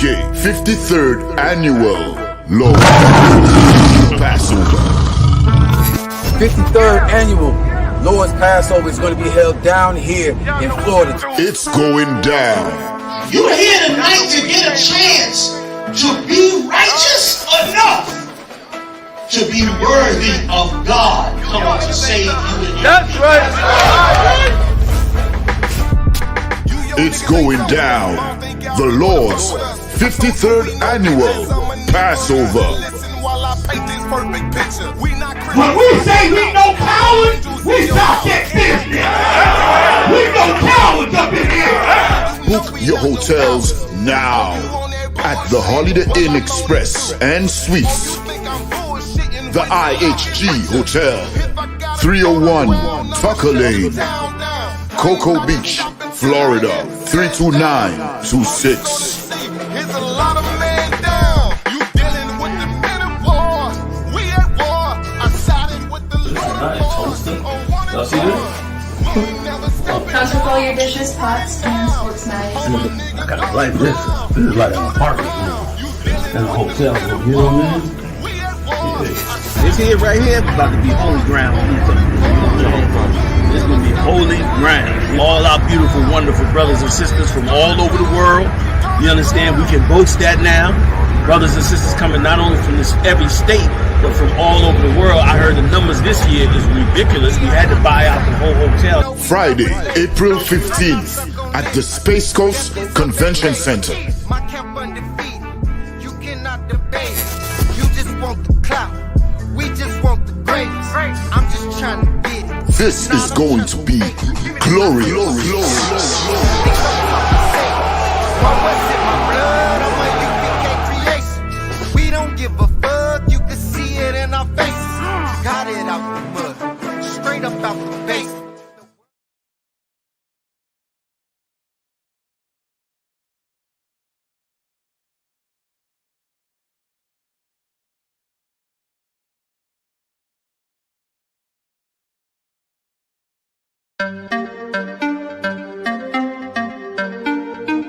I.S.U.P.K 53rd Annual Lord Passover. 53rd Annual Lord's Passover is going to be held down here in Florida. It's going down. You're here tonight to get a chance to be righteous enough to be worthy of God coming to save you and your That's right. It's going down. The Lord's 53rd Annual Passover. When we say we no cowards, we talk that business. We no cowards up in here. Book your hotels now at the Holiday Inn Express and Suites, the IHG Hotel, 301 Tucker Lane, Cocoa Beach, Florida, 32926. Here's a lot of men down. You dealing with the men of war. We at war. I sided with the Lord. Y'all see this? Comes with all your dishes, pots, pans, forks, knives. I got a like this. This is like an apartment room and a hotel room. You know what I mean? This here right here is about to be holy ground. It's going to be holy ground. All our beautiful, wonderful brothers and sisters from all over the world. You understand? We can boast that now. Brothers and sisters coming not only from every state, but from all over the world. I heard the numbers this year is ridiculous. We had to buy out the whole hotel. Friday, April 15th at the Space Coast Convention Center. My camp undefeated. You cannot debate. You just want the clout. We just want the grace. I'm just trying to get it. This is going to be glorious. Why was it my blood? I'm a U.P.K creation. We don't give a fuck. You can see it in our faces. Got it out the mud. Straight up out the base.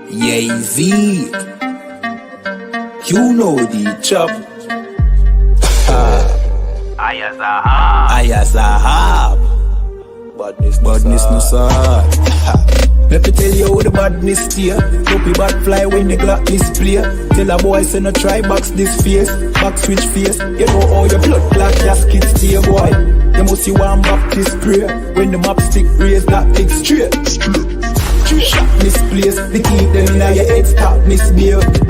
Yay-Z, you know the chop. I.S.U.P.K. Badness no sir. Let me tell you how the badness steer. Dopey bad fly when the Glock display. Tell a boy say no try box this face. Back switch face. You know how your blood clot casket stay boy. You must see one Baptist prayer. When the map stick raise that big straight. Shot misplaced, the key them in your head stop misbehaved.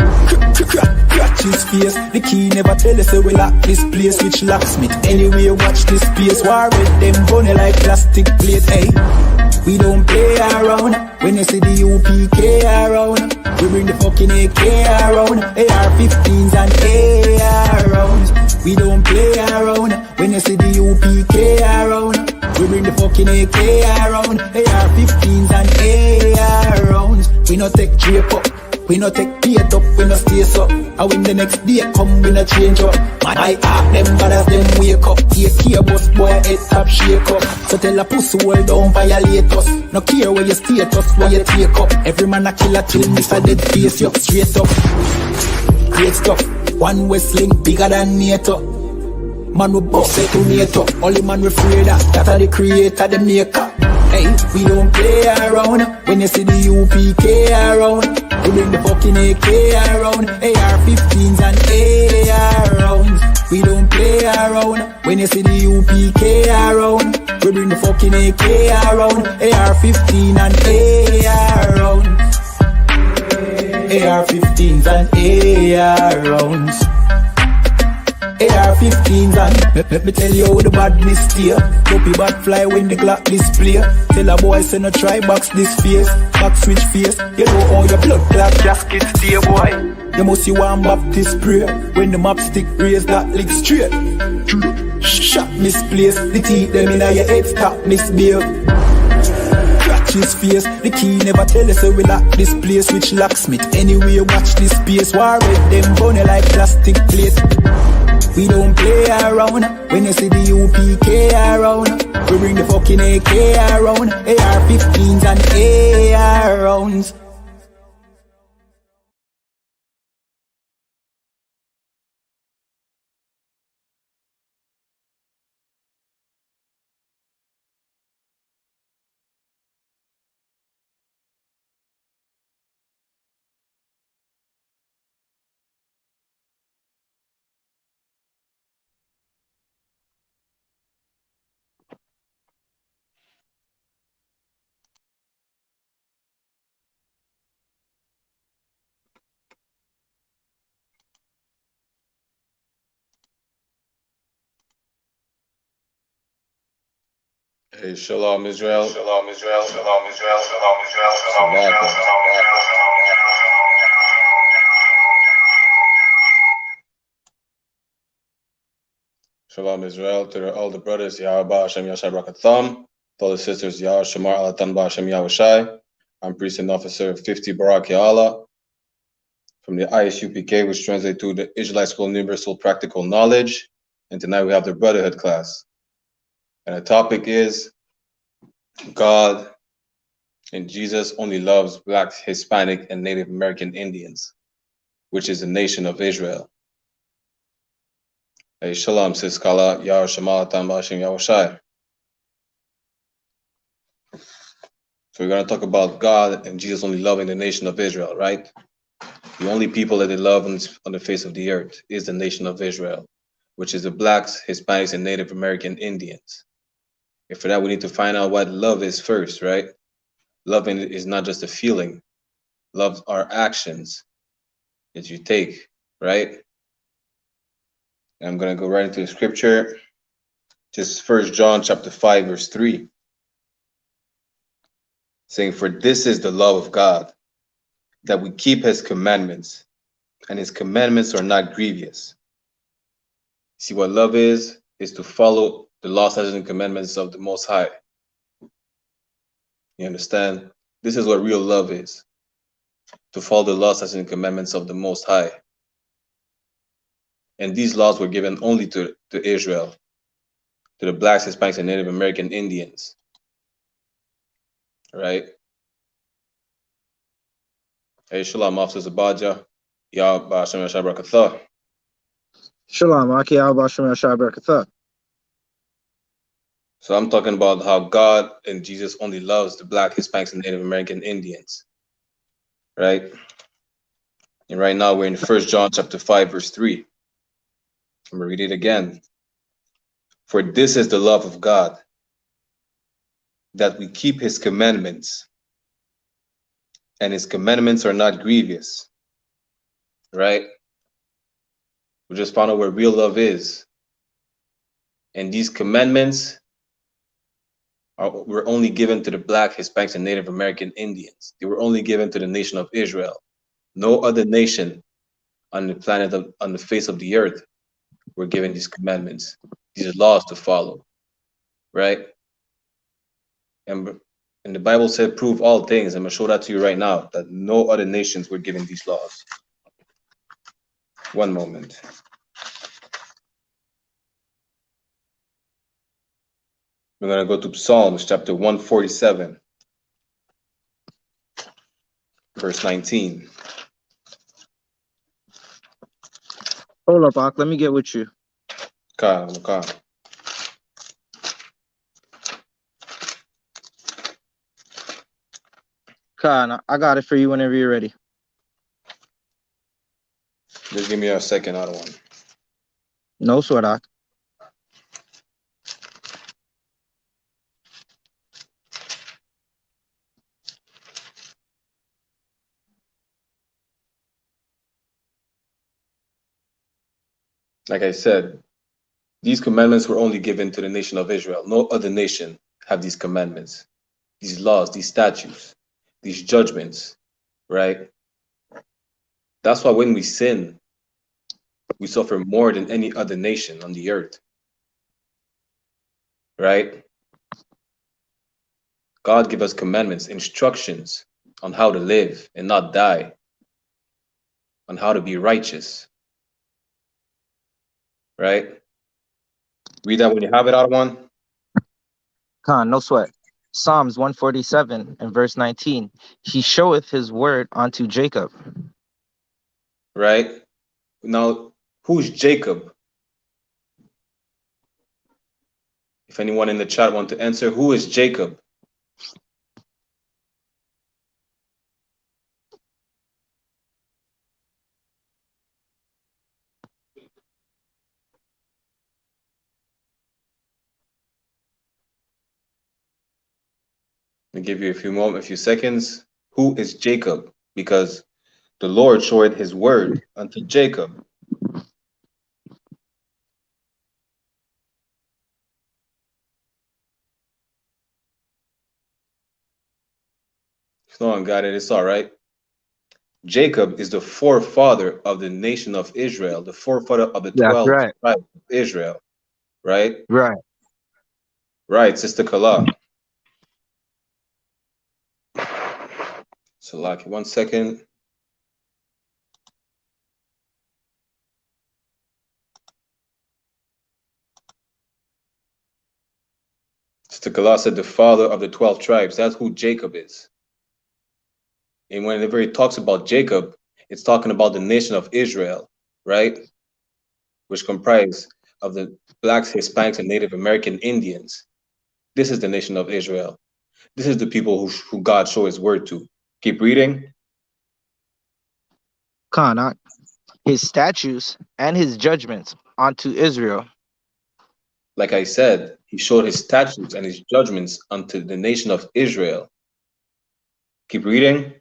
Crack his face, the key never tell us so we lock this place. Which locksmith, anyway watch this space. War with them bunny like plastic plate, hey. We don't play around, when you see the U.P.K around. We bring the fucking AK around, AR-15s and AR rounds. We don't play around, when you see the U.P.K around. We bring the fucking AK around, AR-15s and AR rounds. We no take drape up, we no take bait up, we no stay up. And when the next day come, we no change up. My heart them brothers them wake up. AK bus boy head top shake up. So tell a pussy world don't violate us. No care where you status, where you take up. Every man a killer till miss a dead face you straight up. Great stuff, one Westling bigger than NATO. Man we boss it to NATO. Only man we afraid of, that are the creator, the maker. Hey, we don't play around. When you see the U.P.K around, we bring the fucking AK around, AR-15s and AR rounds. We don't play around. When you see the U.P.K around, we bring the fucking AK around, AR-15 and AR rounds. AR-15s and AR rounds. AR-15s and let me tell you how the badness steer. Dopey bad fly when the Glock display. Tell a boy say no try box this face. Back switch face. You know how your blood clot casket stay boy. You must see one Baptist prayer. When the map stick raise that lick straight. Shot misplaced. The teeth them in your head stop misbehaved. Crack his face. The key never tell us so we lock this place. Which locksmith anyway watch this space. War with them bunny like plastic plate. We don't play around. When you see the U.P.K around, we bring the fucking AK around, AR-15s and AR rounds. Hey, Shalom Israel. Shalom Israel. Shalom Israel. Shalom Israel. Shalom Israel. Shalom Israel. To all the brothers, Yahweh Hashem Yashai Brakatham. To all the sisters, Yahweh Shamar Alatan Hashem Yahushai. I'm priest and officer 50 Barak Ya'ala from the I.S.U.P.K, which translates to the Israelite School of Universal Practical Knowledge. And tonight we have the Brotherhood class. And the topic is God and Jesus only loves Black, Hispanic, and Native American Indians, which is the nation of Israel. Hey, Shalom, Siskala, Yahweh Shema Tamba Hashem Yahushai. So we're going to talk about God and Jesus only loving the nation of Israel, right? The only people that they love on the face of the earth is the nation of Israel, which is the Blacks, Hispanics, and Native American Indians. And for that, we need to find out what love is first, right? Loving is not just a feeling. Love are actions that you take, right? And I'm going to go right into the scripture. Just 1 John chapter 5, verse 3. Saying, for this is the love of God, that we keep his commandments, and his commandments are not grievous. See what love is to follow the law, statutes, and commandments of the Most High. You understand? This is what real love is. To follow the law, statutes, and commandments of the Most High. And these laws were given only to Israel, to the Blacks, Hispanics, and Native American Indians. Right? Hey, Shalom, Officer Zabaja. Yah Ba'ashem Yashai Barakatha. Shalom, Aki Al Basham Yashai Barakatha. So I'm talking about how God and Jesus only loves the Black, Hispanics, and Native American Indians. Right? And right now we're in 1 John chapter 5, verse 3. I'm going to read it again. For this is the love of God, that we keep his commandments, and his commandments are not grievous. Right? We just found out where real love is. And these commandments were only given to the Black, Hispanics, and Native American Indians. They were only given to the nation of Israel. No other nation on the planet, on the face of the earth, were given these commandments, these laws to follow. Right? And the Bible said, prove all things. I'm going to show that to you right now, that no other nations were given these laws. One moment. We're going to go to Psalms chapter 147, verse 19. Hold up, Ak. Let me get with you. Okay. Khan, I got it for you whenever you're ready. Just give me a second, other one. No sweat, Ak. Like I said, these commandments were only given to the nation of Israel. No other nation have these commandments, these laws, these statutes, these judgments, right? That's why when we sin, we suffer more than any other nation on the earth, right? God give us commandments, instructions on how to live and not die, on how to be righteous, right? Read that when you have it, out one. Khan, no sweat. Psalms 147 and verse 19. He showeth his word unto Jacob. Right? Now, who's Jacob? If anyone in the chat want to answer, who is Jacob? Let me give you a few seconds. Who is Jacob? Because the Lord showed his word unto Jacob. No one got it. It's all right. Jacob is the forefather of the nation of Israel, the forefather of the That's 12 right. tribes of Israel, right? Right. Right, Sister Kala. So, like, 1 second. Sister Kala said the father of the 12 tribes. That's who Jacob is. And whenever it talks about Jacob, it's talking about the nation of Israel, right? Which comprise of the blacks, Hispanics, and Native American Indians. This is the nation of Israel. This is the people who God showed his word to. Keep reading. Khan, his statutes and his judgments unto Israel. Like I said, he showed his statutes and his judgments unto the nation of Israel. Keep reading.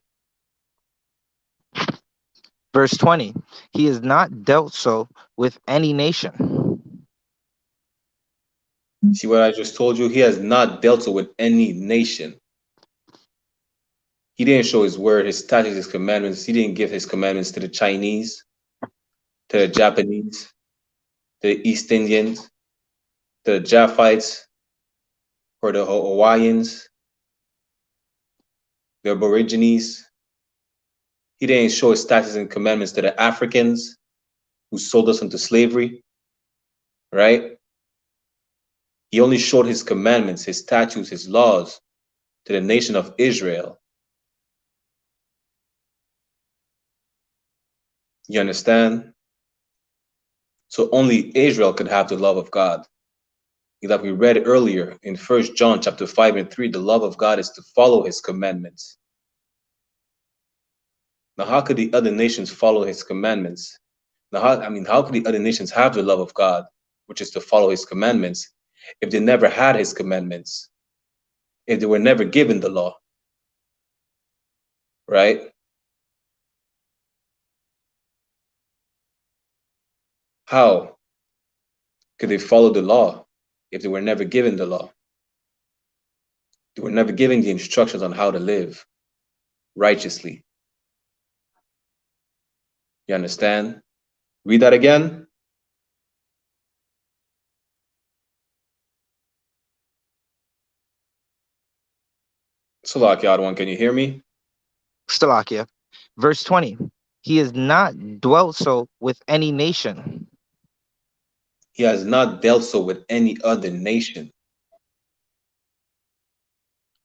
Verse 20, he is not dealt so with any nation. See what I just told you? He has not dealt with any nation. He didn't show his word, his statutes, his commandments. He didn't give his commandments to the Chinese, to the Japanese, to the East Indians, to the Japhites, or the Hawaiians, the Aborigines. He didn't show his statutes and commandments to the Africans who sold us into slavery, right? He only showed his commandments, his statutes, his laws to the nation of Israel. You understand? So only Israel could have the love of God. Like we read earlier in 1 John chapter 5 and 3, the love of God is to follow his commandments. Now, how could the other nations follow his commandments? Now, how could the other nations have the love of God, which is to follow his commandments, if they never had his commandments, if they were never given the law, right? How could they follow the law if they were never given the law? They were never given the instructions on how to live righteously. You understand? Read that again. Salakia, one, can you hear me? Stalakia. Verse 20, he is not dwelt so with any nation. He has not dealt so with any other nation.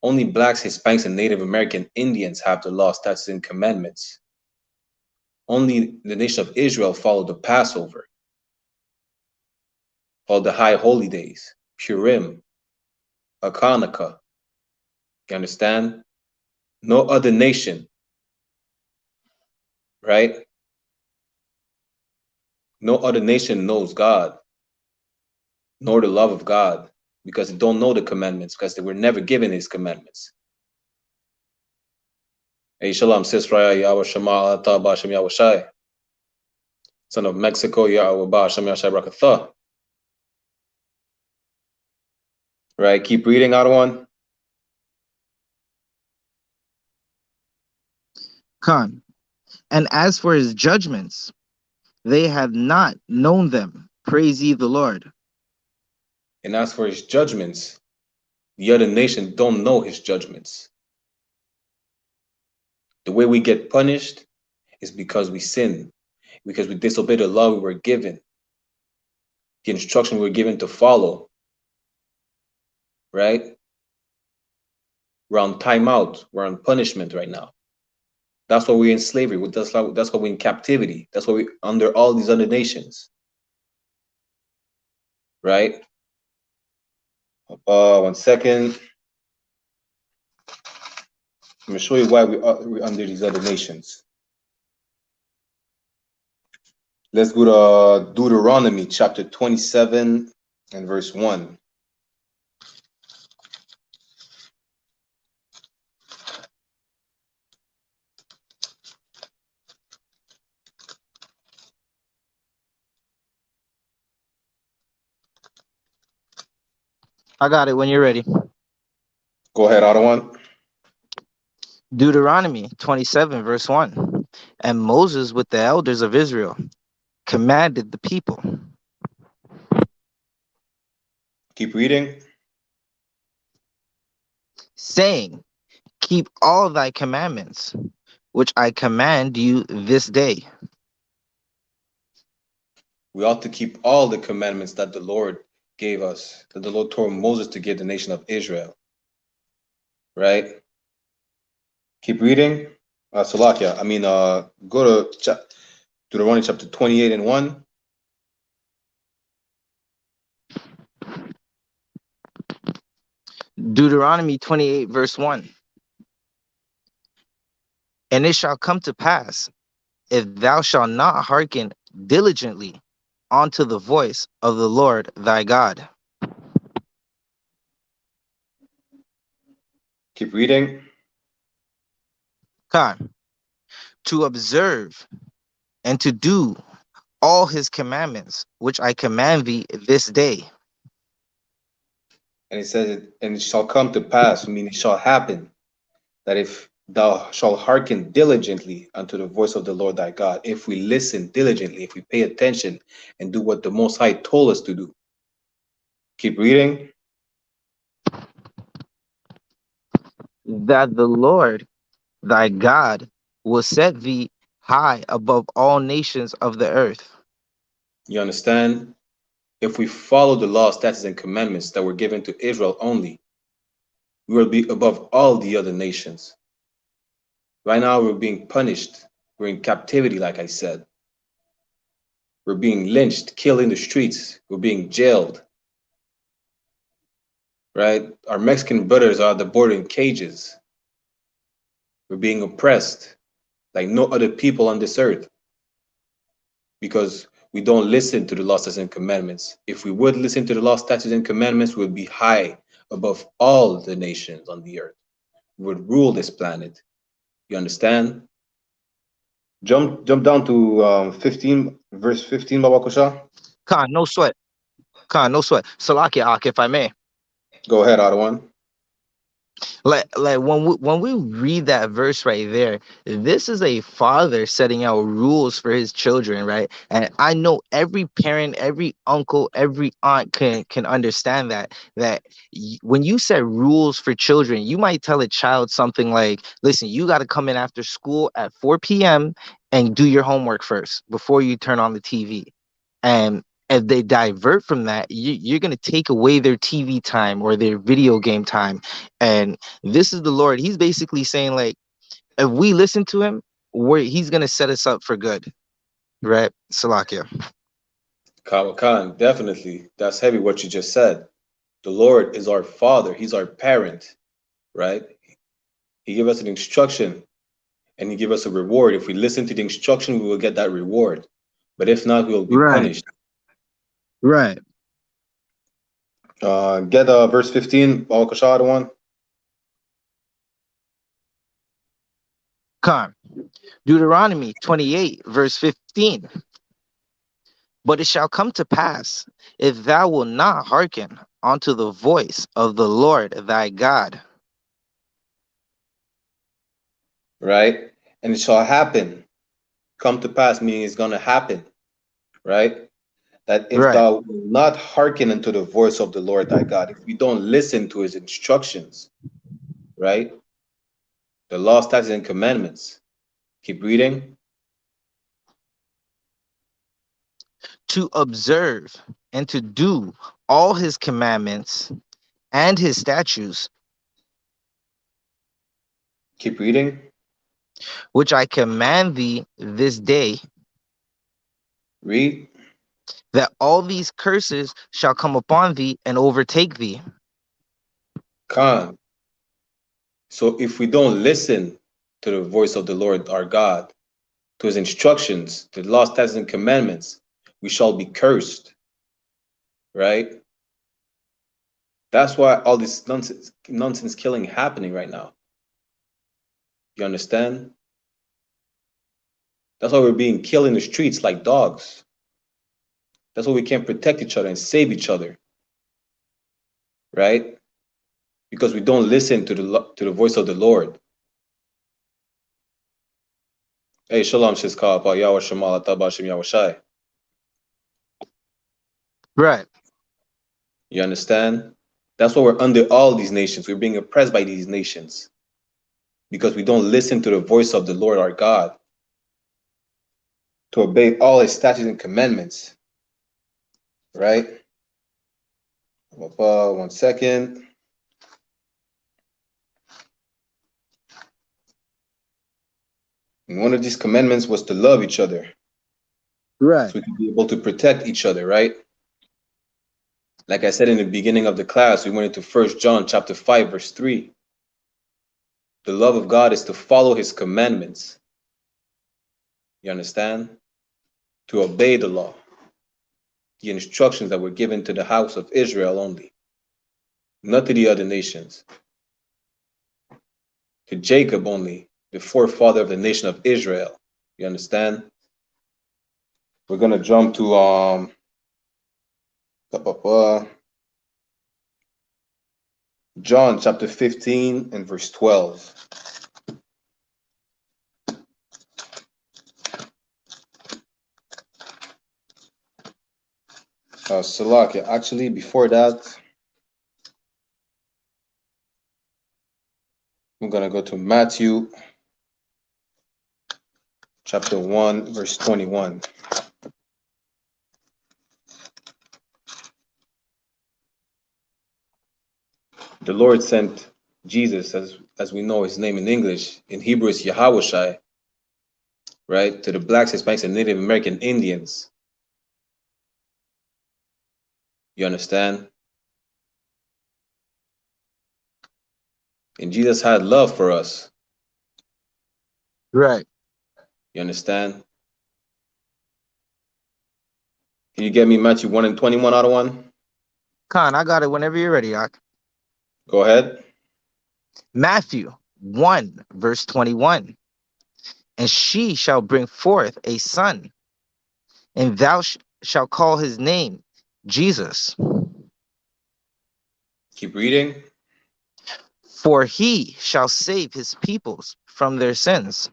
Only blacks, Hispanics, and Native American Indians have the law, statutes, and commandments. Only the nation of Israel followed the Passover, followed the high holy days, Purim, Hanukkah. You understand? No other nation, right? No other nation knows God, nor the love of God, because they don't know the commandments, because they were never given his commandments. Hey, Shalom, Sisraya, Yahweh Shema, Atah, Ba'ashem Yahweh Shai. Son of Mexico, Yahweh Ba'ashem Yahweh Shai Brakatha. Right, keep reading, Adawan. Khan. And as for his judgments, they have not known them. Praise ye the Lord. And as for his judgments, the other nations don't know his judgments. The way we get punished is because we sin, because we disobey the law we were given, the instruction we were given to follow, right? We're on timeout. We're on punishment right now. That's why we're in slavery. That's why we're in captivity. That's why we're under all these other nations, right? 1 second. I'm going to show you why we're under these other nations. Let's go to Deuteronomy chapter 27 and verse 1. I got it when you're ready. Go ahead, Adawan. Deuteronomy 27, verse 1. And Moses with the elders of Israel commanded the people, Keep reading. saying, keep all thy commandments, which I command you this day. We ought to keep all the commandments that the Lord gave us, that the Lord told Moses to give the nation of Israel. Right? Keep reading. Salakia. Go to Deuteronomy chapter 28 and 1. Deuteronomy 28, verse 1. And it shall come to pass, if thou shalt not hearken diligently unto the voice of the Lord thy God. Keep reading. Con, to observe and to do all his commandments, which I command thee this day. And it says, and it shall come to pass, meaning it shall happen, that if thou shalt hearken diligently unto the voice of the Lord thy God, if we listen diligently, if we pay attention and do what the Most High told us to do. Keep reading. That the Lord thy God will set thee high above all nations of the earth. You understand? If we follow the law, statutes, and commandments that were given to Israel only, we will be above all the other nations. Right now, we're being punished. We're in captivity, like I said. We're being lynched, killed in the streets. We're being jailed. Right? Our Mexican brothers are at the border in cages. We're being oppressed like no other people on this earth because we don't listen to the law, statutes, and commandments. If we would listen to the law, statutes, and commandments, we would be high above all the nations on the earth. We would rule this planet. You understand? Jump down to 15, verse 15, Baba Kusha. Khan, no sweat. Khan, no sweat. Salakia, Ak, if I may. Go ahead, Adawan. Like when we read that verse right there, this is a father setting out rules for his children, right? And I know every parent, every uncle, every aunt can understand that when you set rules for children, you might tell a child something like, listen, you got to come in after school at 4 p.m. and do your homework first before you turn on the TV. And if they divert from that, you're going to take away their TV time or their video game time. And this is the Lord. He's basically saying, like, if we listen to him, he's going to set us up for good. Right? Salakia. Khan, definitely. That's heavy what you just said. The Lord is our father. He's our parent, right? He gave us an instruction and he gave us a reward. If we listen to the instruction, we will get that reward. But if not, we will be punished. Right. Get verse 15, Al-Kashad one. Khan. Deuteronomy 28, verse 15. But it shall come to pass, if thou wilt not hearken unto the voice of the Lord thy God. Right? And it shall happen. Come to pass, meaning it's going to happen. Right? That if thou will not hearken unto the voice of the Lord thy God, if we don't listen to his instructions, right? The law, statutes, and commandments. Keep reading. To observe and to do all his commandments and his statutes. Keep reading. Which I command thee this day. Read. That all these curses shall come upon thee and overtake thee. Khan. So if we don't listen to the voice of the Lord our God, to his instructions, to the law, statutes, and commandments, we shall be cursed. Right? That's why all this nonsense killing happening right now. You understand? That's why we're being killed in the streets like dogs. That's why we can't protect each other and save each other. Right? Because we don't listen to the voice of the Lord. Hey, Shalom Shizka, Pa Yahweh Shemal Atabashim Yahweh Shai. Right. You understand? That's why we're under all these nations. We're being oppressed by these nations because we don't listen to the voice of the Lord our God, to obey all his statutes and commandments. Right? 1 second. And one of these commandments was to love each other. Right. So we can be able to protect each other, right? Like I said in the beginning of the class, we went into 1 John chapter 5, verse 3. The love of God is to follow his commandments. You understand? To obey the law, the instructions that were given to the house of Israel only, not to the other nations. To Jacob only, the forefather of the nation of Israel. You understand? We're going to jump to John chapter 15 and verse 12. Salakia, actually, before that, we're going to go to Matthew chapter 1, verse 21. The Lord sent Jesus, as we know his name in English. In Hebrew, it's Yahweh, right? To the blacks, Hispanics, and Native American Indians. You understand? And Jesus had love for us. Right. You understand? Can you get me Matthew 1 and 21 out of 1? Khan, I got it whenever you're ready, Ak. Go ahead. Matthew 1, verse 21. And she shall bring forth a son, and thou shalt call his name Jesus. Keep reading. For he shall save his peoples from their sins.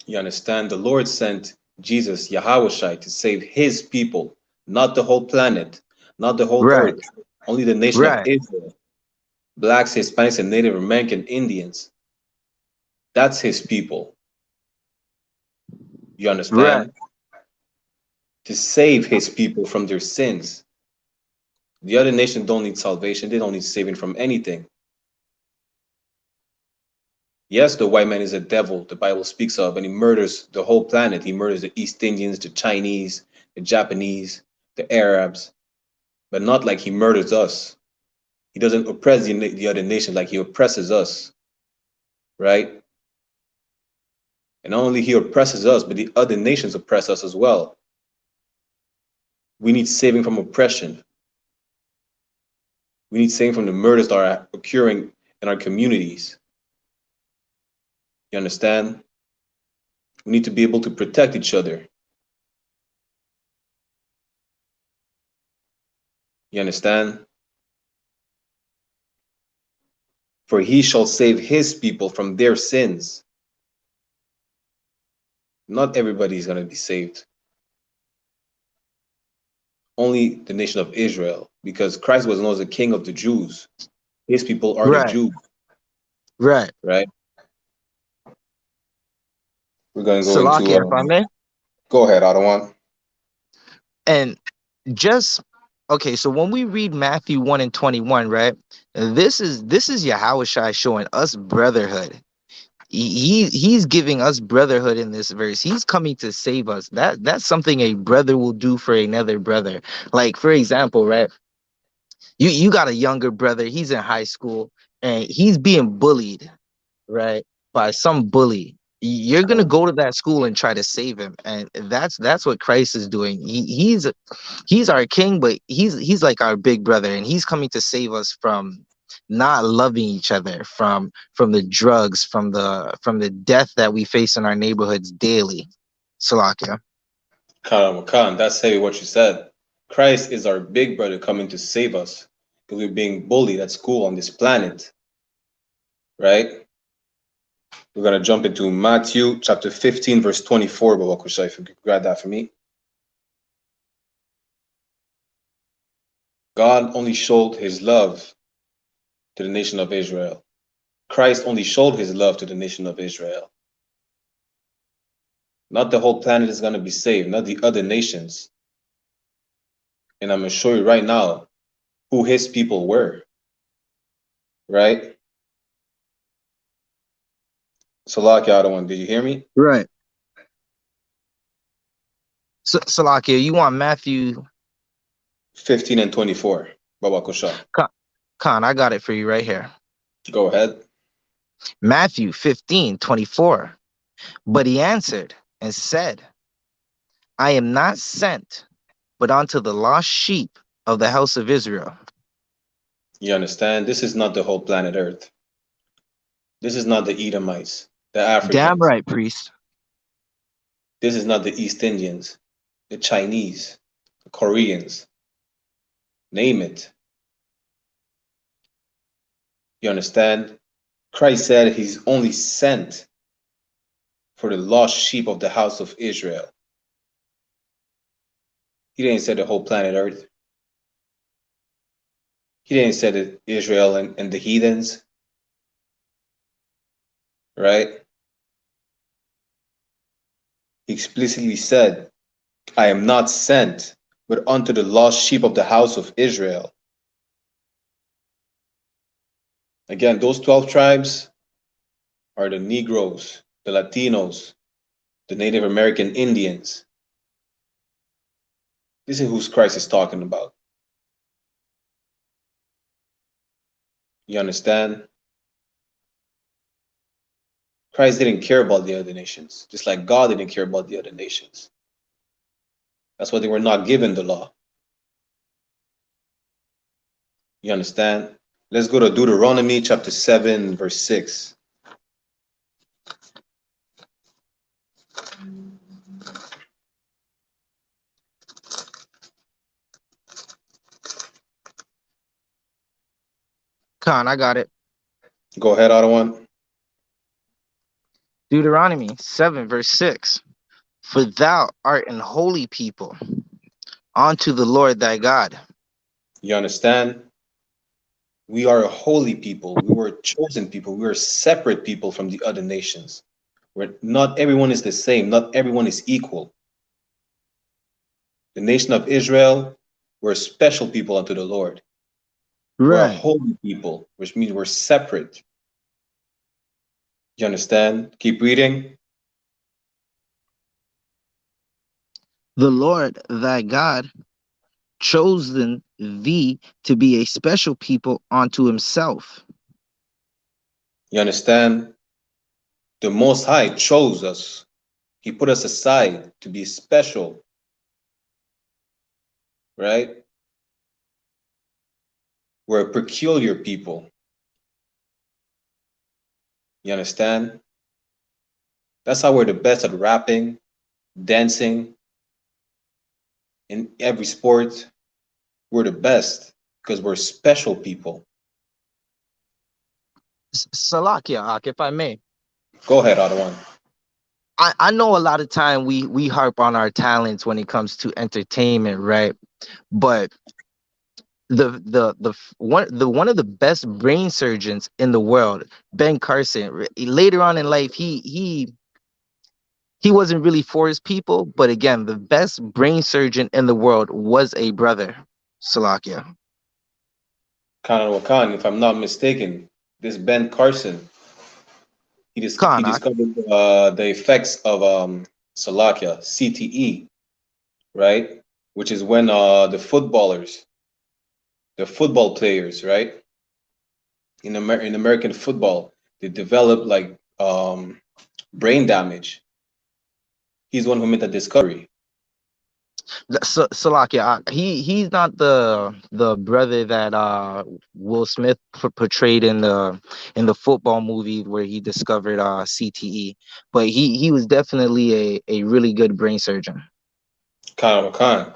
You understand? The Lord sent Jesus, Yahweh, to save his people, not the whole planet, not the whole Right. earth, only the nation of Right. Israel. Blacks, Hispanics, and Native American Indians. That's his people. You understand? Right. To save his people from their sins. The other nations don't need salvation. They don't need saving from anything. Yes, the white man is a devil, the Bible speaks of, and he murders the whole planet. He murders the East Indians, the Chinese, the Japanese, the Arabs, but not like he murders us. He doesn't oppress the other nations like he oppresses us, right? And not only he oppresses us, but the other nations oppress us as well. We need saving from oppression. We need saving from the murders that are occurring in our communities. You understand? We need to be able to protect each other. You understand? For he shall save his people from their sins. Not everybody is going to be saved. Only the nation of Israel, because Christ was known as the king of the Jews. His people are the Right. Jews, Right. right? We're going to go Salakia, if I into, may. go ahead, Adawan. And just okay, so when we read Matthew 1 and 21, right? This is Yahushua showing us brotherhood. He's giving us brotherhood in this verse. He's coming to save us. That's something a brother will do for another brother. Like, for example, right? You got a younger brother, he's in high school and he's being bullied, right? By some bully. You're gonna go to that school and try to save him. And that's what Christ is doing. He's our king, but he's like our big brother, and he's coming to save us from not loving each other, from the drugs, from the death that we face in our neighborhoods daily. Salakia. Khan, that's heavy what you said. Christ is our big brother coming to save us because we're being bullied at school on this planet, right? We're going to jump into Matthew chapter 15, verse 24. Baba Kusha, if you could grab that for me. God only showed his love to the nation of Israel. Christ only showed his love to the nation of Israel. Not the whole planet is going to be saved, not the other nations. And I'm going to show you right now who his people were. Right? Salakia, other one. Did you hear me? Right. Salakia, you want Matthew 15 and 24. Baba Kusha. Khan, I got it for you right here. Go ahead. Matthew 15:24. But he answered and said, I am not sent, but unto the lost sheep of the house of Israel. You understand? This is not the whole planet Earth. This is not the Edomites, the Africans. Damn right, priest. This is not the East Indians, the Chinese, the Koreans. Name it. You understand? Christ said he's only sent for the lost sheep of the house of Israel. He didn't say the whole planet Earth. He didn't say that Israel and the heathens. Right? He explicitly said, I am not sent, but unto the lost sheep of the house of Israel. Again, those 12 tribes are the Negroes, the Latinos, the Native American Indians. This is who Christ is talking about. You understand? Christ didn't care about the other nations, just like God didn't care about the other nations. That's why they were not given the law. You understand? Let's go to Deuteronomy chapter 7, verse 6. Khan, I got it. Go ahead, Otto. Deuteronomy 7, verse 6. For thou art an holy people unto the Lord thy God. You understand? We are a holy people. We were a chosen people. We are separate people from the other nations. Where not everyone is the same. Not everyone is equal. The nation of Israel, we're special people unto the Lord. We're a holy people, which means we're separate. You understand? Keep reading. The Lord thy God chosen thee to be a special people unto himself. You understand? The Most High chose us. He put us aside to be special. Right? We're a peculiar people. You understand? That's how we're the best at rapping, dancing, in every sport. We're the best because we're special people. Salakia, if I may. Go ahead, Otto. I know a lot of time we harp on our talents when it comes to entertainment, right? But one of the best brain surgeons in the world, Ben Carson, later on in life, he wasn't really for his people, but again, the best brain surgeon in the world was a brother, Salakia. Khan Wakan, if I'm not mistaken, this Ben Carson, he discovered the effects of Salakia, CTE, right? Which is when the football players, right? In American football, they develop like brain damage. He's the one who made the discovery. Salakia, he's not the brother that Will Smith portrayed in the football movie where he discovered CTE, but he was definitely a really good brain surgeon. Khan.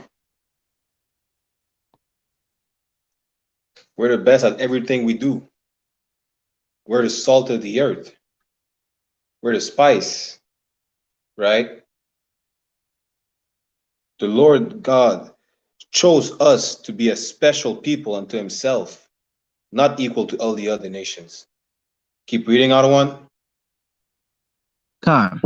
We're the best at everything we do. We're the salt of the earth. We're the spice, right? The Lord God chose us to be a special people unto himself, not equal to all the other nations. Keep reading, out one. Khan.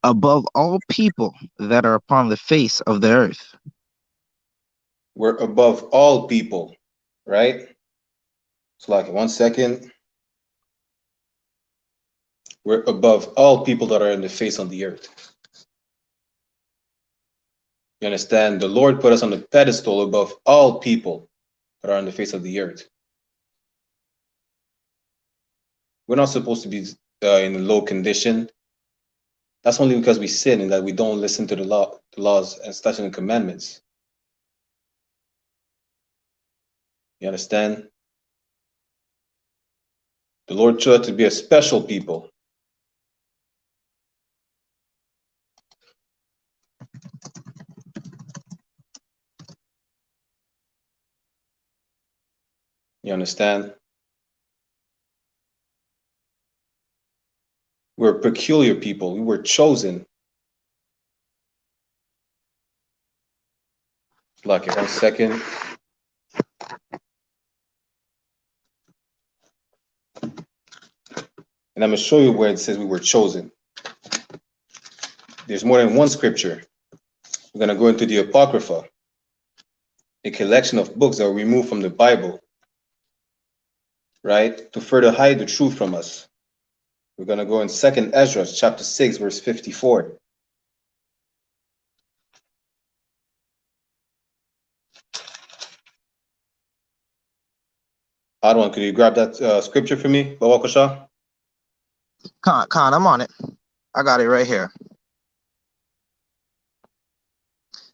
Above all people that are upon the face of the earth. We're above all people, right? So like 1 second. We're above all people that are in the face on the earth. You understand? The Lord put us on the pedestal above all people that are on the face of the earth. We're not supposed to be in a low condition. That's only because we sin and that we don't listen to the laws and statutes and commandments. You understand? The Lord chose us to be a special people. You understand? We're a peculiar people. We were chosen. Like 1 second. And I'm going to show you where it says we were chosen. There's more than one scripture. We're going to go into the Apocrypha, a collection of books that were removed from the Bible, right, to further hide the truth from us. We're going to go in 2nd Ezra, chapter 6, verse 54. Adwan, could you grab that scripture for me, Bawakasha? Khan, I'm on it. I got it right here.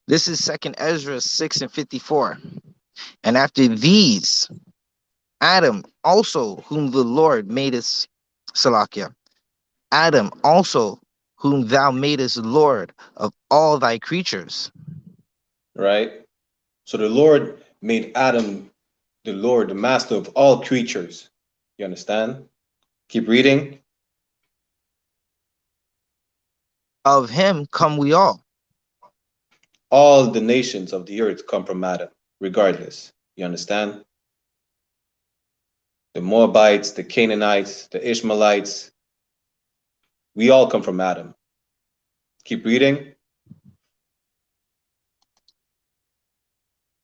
This is 2nd Ezra 6 and 54. And after these, Adam also, whom the Lord made us, Salakia, Adam also, whom thou madest Lord of all thy creatures. Right? So the Lord made Adam the Lord, the master of all creatures. You understand? Keep reading. Of him come we all. All the nations of the earth come from Adam, regardless. You understand? The Moabites, the Canaanites, the Ishmaelites, we all come from Adam. Keep reading.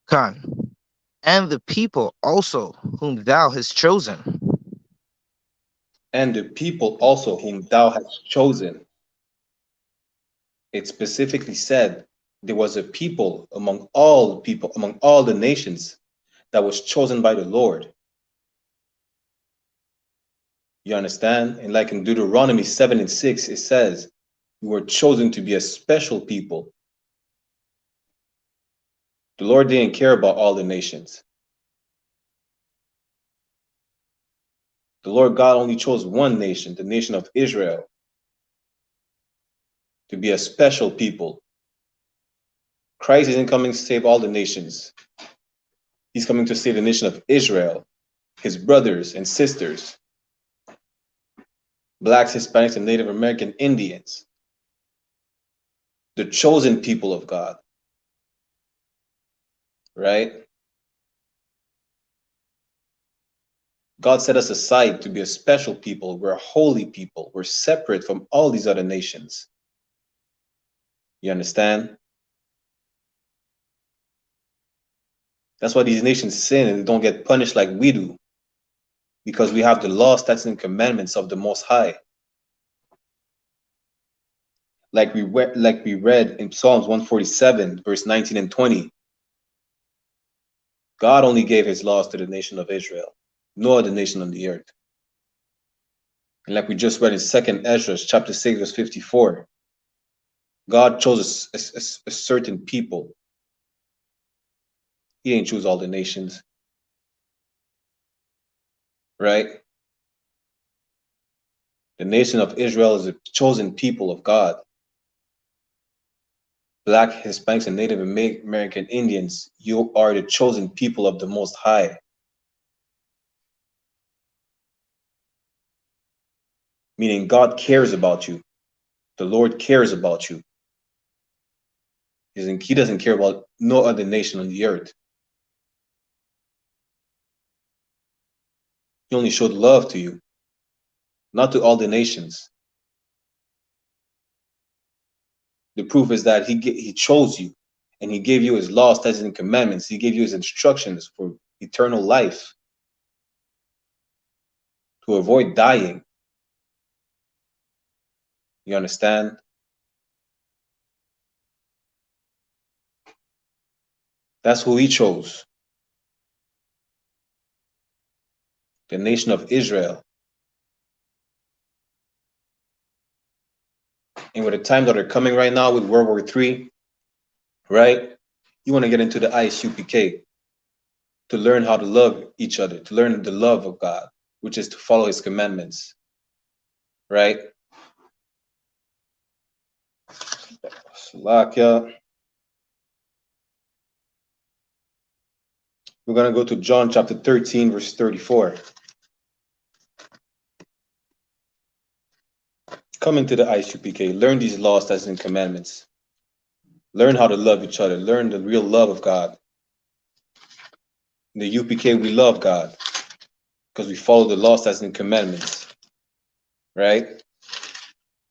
Khan. And the people also whom thou hast chosen. And the people also whom thou hast chosen. It specifically said there was a people, among all the nations, that was chosen by the Lord. You understand? And like in Deuteronomy 7 and 6, it says, you were chosen to be a special people. The Lord didn't care about all the nations. The Lord God only chose one nation, the nation of Israel, to be a special people. Christ isn't coming to save all the nations. He's coming to save the nation of Israel, his brothers and sisters, Blacks, Hispanics, and Native American Indians, the chosen people of God, right? God set us aside to be a special people. We're a holy people. We're separate from all these other nations. You understand? That's why these nations sin and they don't get punished like we do, because we have the law, statutes, and commandments of the Most High. Like we read in Psalms 147, verse 19 and 20. God only gave his laws to the nation of Israel, no other nation on the earth. And like we just read in 2nd Ezra, chapter 6, verse 54, God chose a certain people. He didn't choose all the nations, right? The nation of Israel is a chosen people of God. Black, Hispanics, and Native American Indians, you are the chosen people of the Most High. Meaning God cares about you. The Lord cares about you. He doesn't care about no other nation on the earth. He only showed love to you, not to all the nations. The proof is that he chose you, and he gave you his laws, statutes, and commandments. He gave you his instructions for eternal life, to avoid dying. You understand? That's who he chose. The nation of Israel. And with the times that are coming right now with World War III, right? You want to get into the I.S.U.P.K. to learn how to love each other, to learn the love of God, which is to follow his commandments, right? Slovakia. We're going to go to John chapter 13, verse 34. Come into the I.S.U.P.K. Learn these laws, statutes, and commandments. Learn how to love each other. Learn the real love of God. In the UPK, we love God because we follow the laws, statutes, and commandments. Right?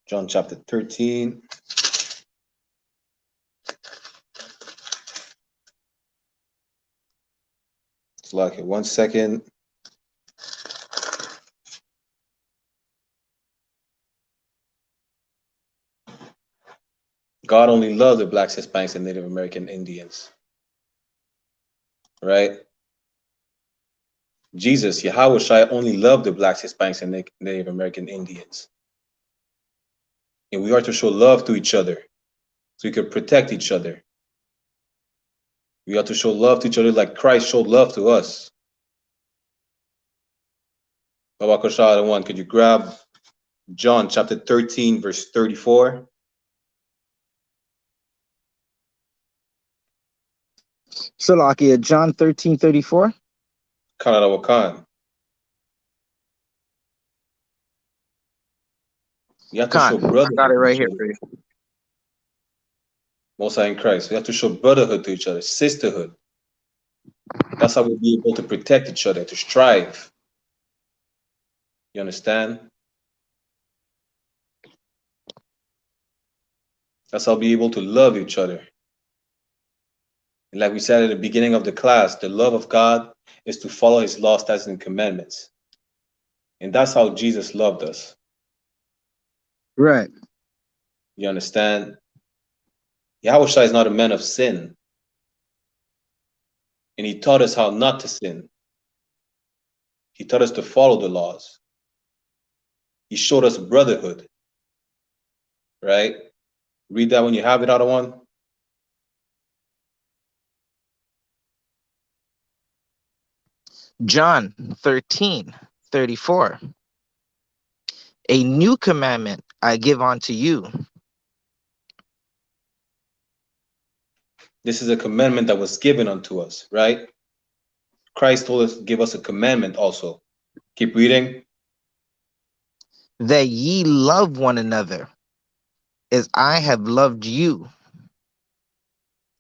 John chapter 13. It's like 1 second. God only loves the blacks, Hispanics, and Native American Indians. Right? Jesus, Yahweh only loved the blacks, Hispanics, and Native American Indians. And we are to show love to each other so we could protect each other. We are to show love to each other like Christ showed love to us. Baba Koshada 1, could you grab John chapter 13, verse 34? Salakia, John 13:34. Canada Wakan. You have to show brotherhood. I got it right here for you. Most High in Christ. We have to show brotherhood to each other, sisterhood. That's how we'll be able to protect each other, to strive. You understand? That's how we'll be able to love each other. And like we said at the beginning of the class, the love of God is to follow his laws, statutes, and commandments. And that's how Jesus loved us. Right. You understand? Yahweh is not a man of sin. And he taught us how not to sin. He taught us to follow the laws. He showed us brotherhood. Right? Read that when you have it, other one. John 13:34. A new commandment I give unto you. This is a commandment that was given unto us, right? Christ told us to give us a commandment also. Keep reading. That ye love one another as I have loved you.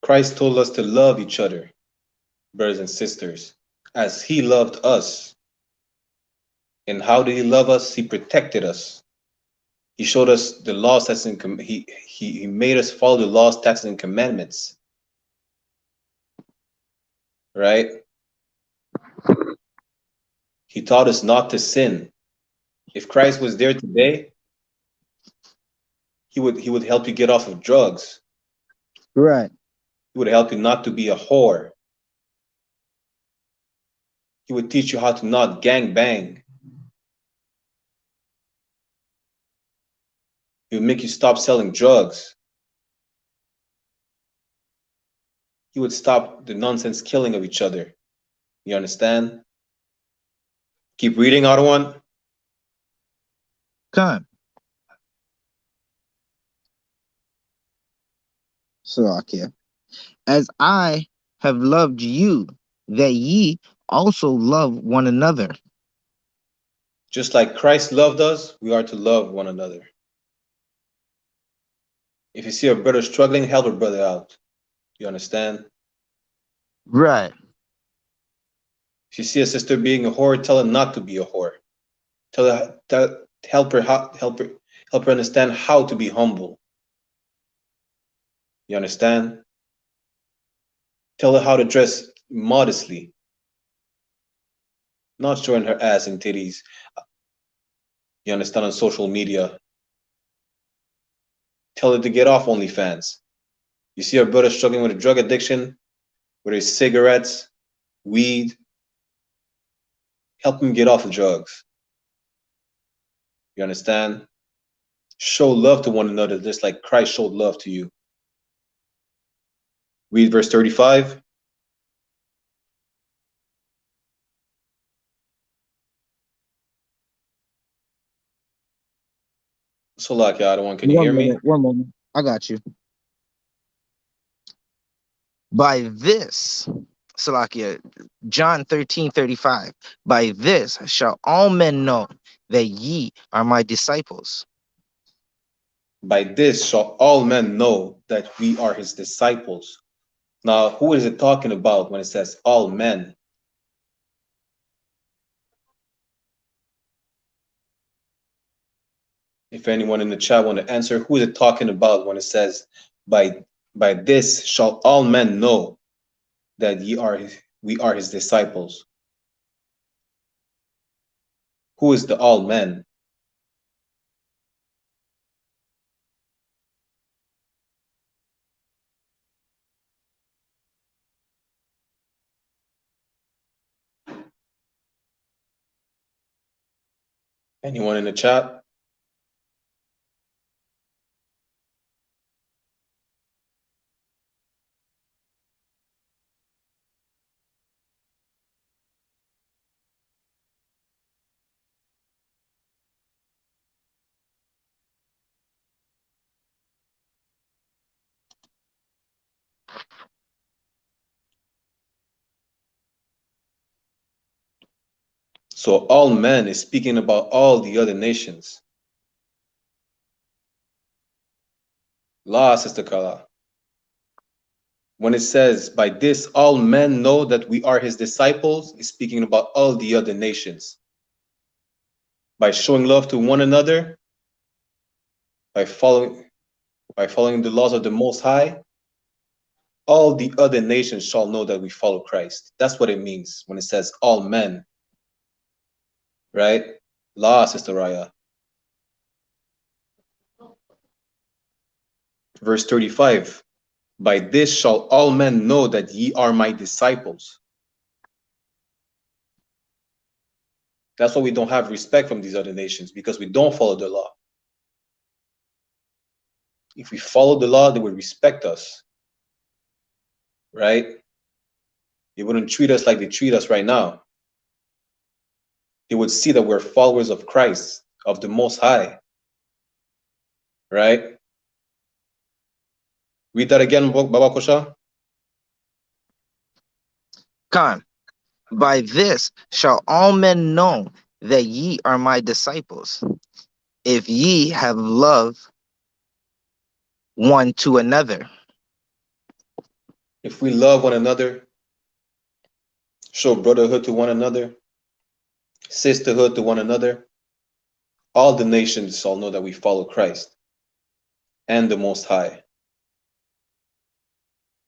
Christ told us to love each other, brothers and sisters, as he loved us. And how did he love us? He protected us. He showed us the laws, statutes, and he made us follow the laws, statutes, and commandments. Right? He taught us not to sin. If Christ was there today, he would help you get off of drugs. Right. He would help you not to be a whore. He would teach you how to not gang bang. He would make you stop selling drugs. He would stop the nonsense killing of each other. You understand? Keep reading, other one. Come. Salakia. As I have loved you, that ye also love one another. Just like Christ loved us, we are to love one another. If you see a brother struggling, help a brother out. You understand? Right. If you see a sister being a whore, tell her not to be a whore. Help her understand how to be humble. You understand? Tell her how to dress modestly, not showing her ass and titties. You understand, on social media. Tell her to get off OnlyFans. You see a brother struggling with a drug addiction, whether it's cigarettes, weed, help him get off the drugs. You understand? Show love to one another just like Christ showed love to you. Read verse 35. Salakia, I don't want. Can you hear me? One moment. I got you. By this, Salakia, John 13:35. By this shall all men know that ye are my disciples. By this shall all men know that we are his disciples. Now, who is it talking about when it says all men? If anyone in the chat want to answer, who is it talking about when it says, by this shall all men know that we are his disciples? Who is the all men? Anyone in the chat? So all men is speaking about all the other nations. La, Sister Kala. When it says, by this all men know that we are his disciples, it's speaking about all the other nations. By showing love to one another, by following the laws of the Most High, all the other nations shall know that we follow Christ. That's what it means when it says all men. Right? La, Sister Raya. Verse 35. By this shall all men know that ye are my disciples. That's why we don't have respect from these other nations, because we don't follow the law. If we follow the law, they would respect us. Right? They wouldn't treat us like they treat us right now. They would see that we're followers of Christ, of the Most High. Right? Read that again, Baba Kosha. Khan, by this shall all men know that ye are my disciples, if ye have love one to another. If we love one another, show brotherhood to one another, sisterhood to one another, all the nations shall know that we follow Christ and the Most High,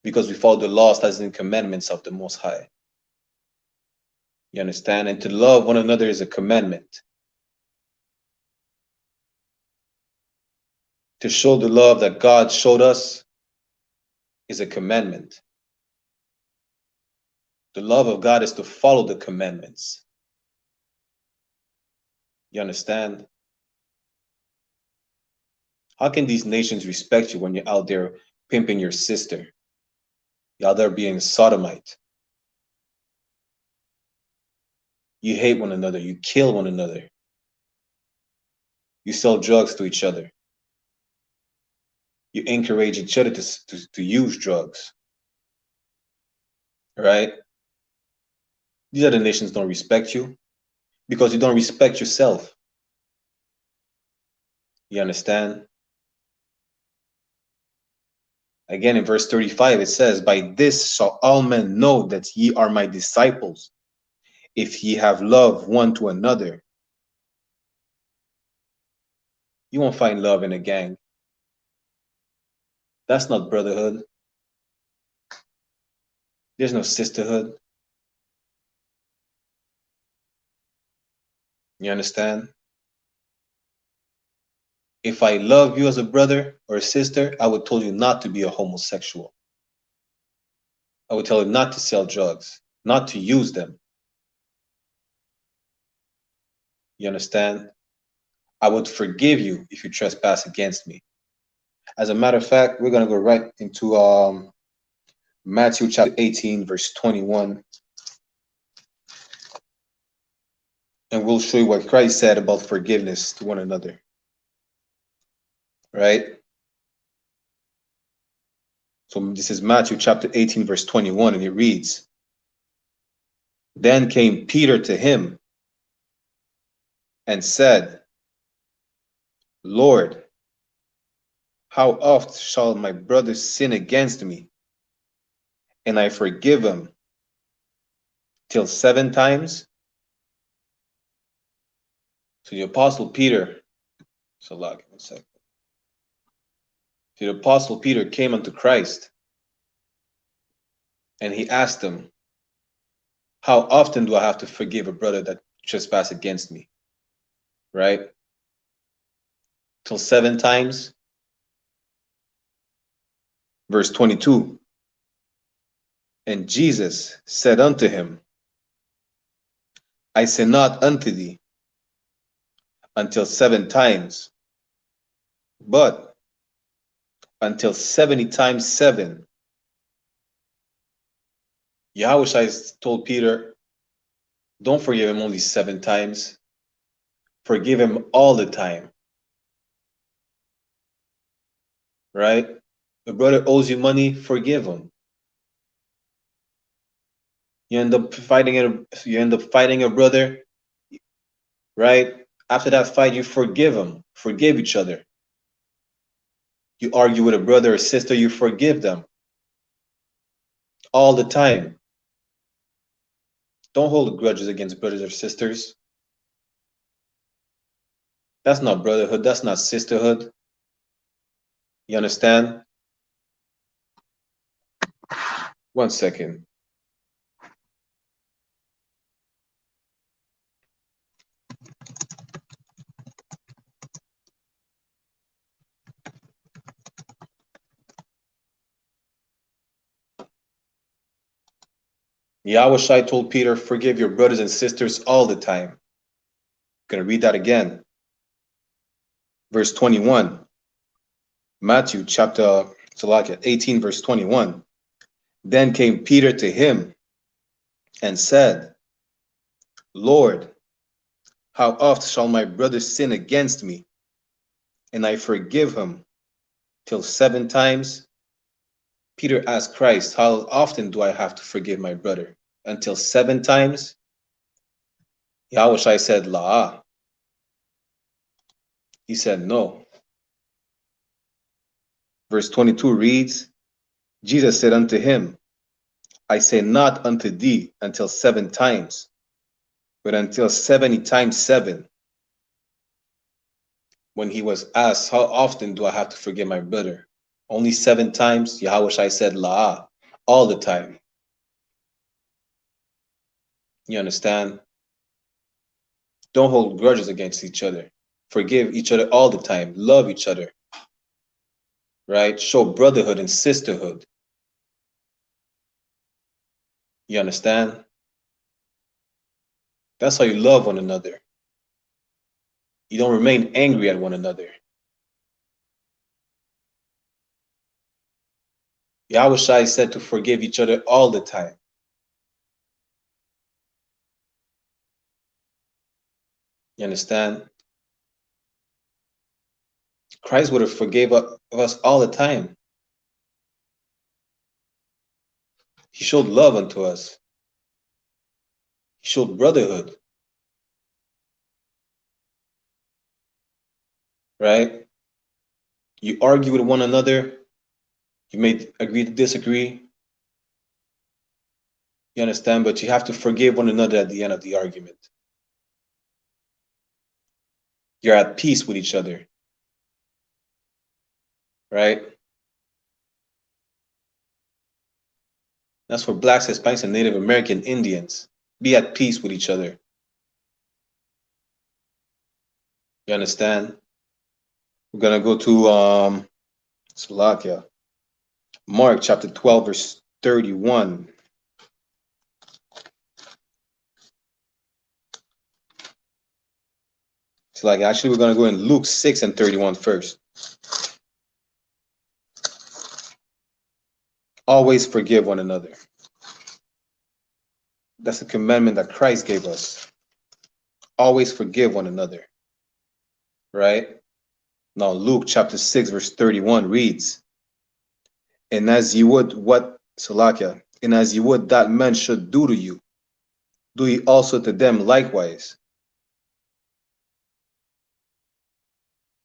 because we follow the laws, statutes, and commandments of the Most High. You understand? And to love one another is a commandment. To show the love that God showed us is a commandment. The love of God is to follow the commandments. You understand? How can these nations respect you when you're out there pimping your sister? You're out there being sodomite. You hate one another. You kill one another. You sell drugs to each other. You encourage each other to use drugs. Right? These other nations don't respect you. because you don't respect yourself. You understand? Again, in verse 35, it says, by this shall all men know that ye are my disciples, if ye have love one to another. You won't find love in a gang. That's not brotherhood. There's no sisterhood. You understand? If I love you as a brother or a sister, I would tell you not to be a homosexual. I would tell you not to sell drugs, not to use them. You understand? I would forgive you if you trespass against me. As a matter of fact, we're going to go right into Matthew chapter 18, verse 21. And we'll show you what Christ said about forgiveness to one another. Right? So this is Matthew chapter 18, verse 21, and it reads, then came Peter to him and said, Lord, how oft shall my brother sin against me, and I forgive him? Till 7 times? So the apostle Peter, so one second. The apostle Peter came unto Christ, and he asked him, how often do I have to forgive a brother that trespass against me? Right? Till 7 times? Verse 22. And Jesus said unto him, I say not unto thee until 7 times, but until 70 times 7. Yahushua told Peter, don't forgive him only 7 times. Forgive him all the time. Right? A brother owes you money, forgive him. You end up fighting a brother, right? After that fight, you forgive him, forgive each other. You argue with a brother or sister, you forgive them. All the time. Don't hold grudges against brothers or sisters. That's not brotherhood, that's not sisterhood. You understand? One second. Yahushua told Peter, forgive your brothers and sisters all the time. I'm going to read that again. Verse 21. Matthew chapter 18, verse 21. Then came Peter to him and said, Lord, how oft shall my brother sin against me, and I forgive him? Till 7 times? Peter asked Christ, how often do I have to forgive my brother? Until 7 times? Yahushua said, La. He said, no. Verse 22 reads, Jesus said unto him, I say not unto thee until 7 times, but until 70 times 7. When he was asked, how often do I have to forgive my brother? Only 7 times? Yahushua said, La, all the time. You understand? Don't hold grudges against each other. Forgive each other all the time. Love each other. Right? Show brotherhood and sisterhood. You understand? That's how you love one another. You don't remain angry at one another. Yahushua said to forgive each other all the time. You understand? Christ would have forgave us all the time. He showed love unto us. He showed brotherhood. right? You argue with one another. You may agree to disagree. You understand? But you have to forgive one another at the end of the argument. You're at peace with each other, right? That's for blacks, Hispanics, and Native American Indians. Be at peace with each other. You understand? We're gonna go to Slovakia. Mark chapter 12, verse 31. It's like actually we're gonna go in Luke 6 and 31 first. Always forgive one another. That's the commandment that Christ gave us. Always forgive one another. Right? Now Luke chapter 6 verse 31 reads, and as you would what Salakia, and as you would that men should do to you, do ye also to them likewise.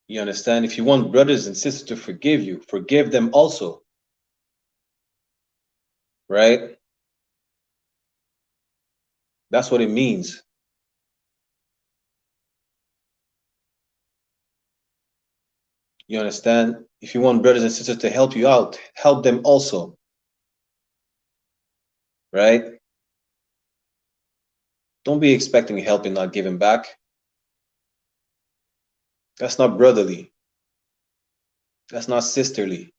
You understand? If you want brothers and sisters to forgive you, forgive them also. Right? That's what it means. You understand? If you want brothers and sisters to help you out, help them also. Right? Don't be expecting help and not giving back. That's not brotherly. That's not sisterly.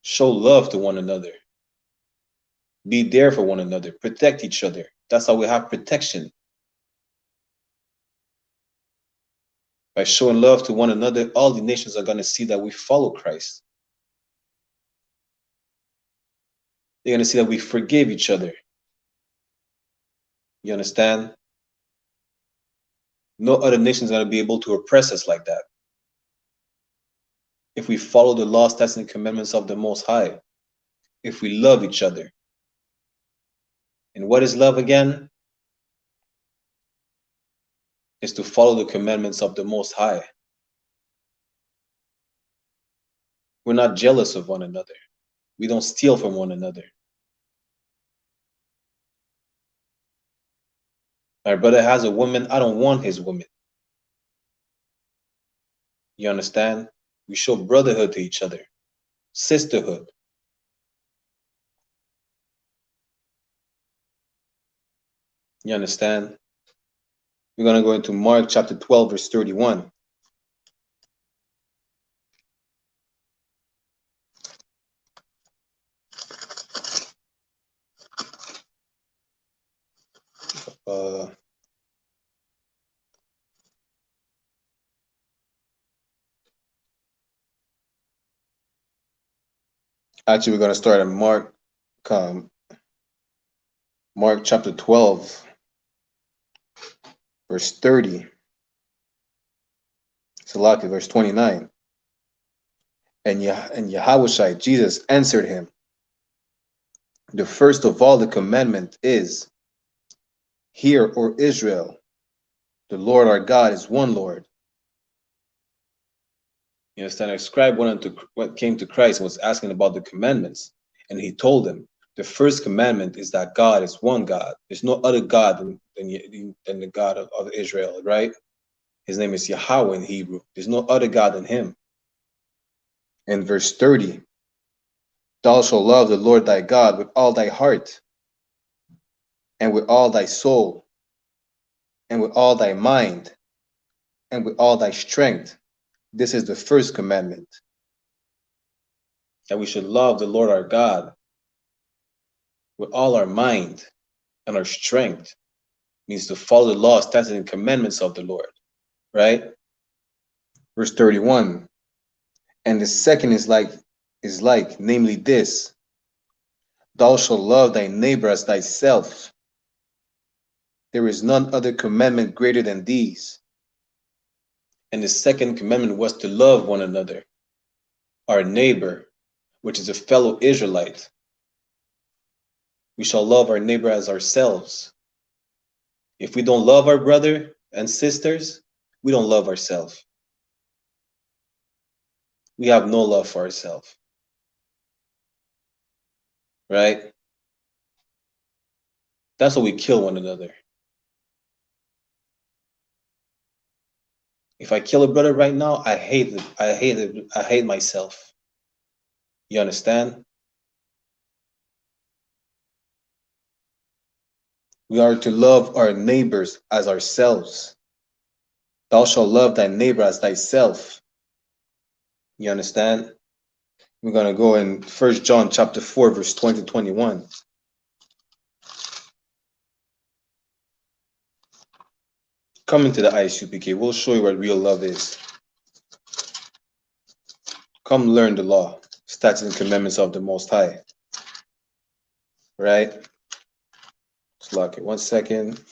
Show love to one another. Be there for one another. Protect each other. That's how we have protection. By showing love to one another, all the nations are going to see that we follow Christ. They're going to see that we forgive each other. You understand? No other nation is going to be able to oppress us like that. If we follow the law, statutes, and commandments of the Most High. If we love each other. And what is love again? Is to follow the commandments of the Most High. We're not jealous of one another. We don't steal from one another. My brother has a woman, I don't want his woman. You understand? We show brotherhood to each other. Sisterhood. You understand? We're going to go into Mark chapter 12, verse 31. Actually, we're going to start at Mark chapter 12, verse 30. Salaki, verse 29. And Yahushua, Jesus answered him, the first of all the commandment is, hear, O Israel, the Lord our God is one Lord. You understand? A scribe went unto what came to Christ and was asking about the commandments, and he told him the first commandment is that God is one God. There's no other God than the God of Israel, right? His name is Yahweh in Hebrew. There's no other God than him. In verse 30, thou shalt love the Lord thy God with all thy heart, and with all thy soul, and with all thy mind, and with all thy strength. This is the first commandment. That we should love the Lord our God with all our mind and our strength. Means to follow the law, statutes, and commandments of the Lord. Right? Verse 31. And the second is like, namely this, thou shalt love thy neighbor as thyself. There is none other commandment greater than these. And the second commandment was to love one another, our neighbor, which is a fellow Israelite. We shall love our neighbor as ourselves. If we don't love our brother, and sisters, we don't love ourselves. We have no love for ourselves. Right? That's why we kill one another. If I kill a brother right now, I hate it. I hate it. I hate myself. You understand? We are to love our neighbors as ourselves. Thou shalt love thy neighbor as thyself. You understand? We're going to go in 1 John chapter 4, verse 20 21. Come into the ISUPK. We'll show you what real love is. Come learn the law, statutes, and commandments of the Most High. Right? Let's lock it. 1 second.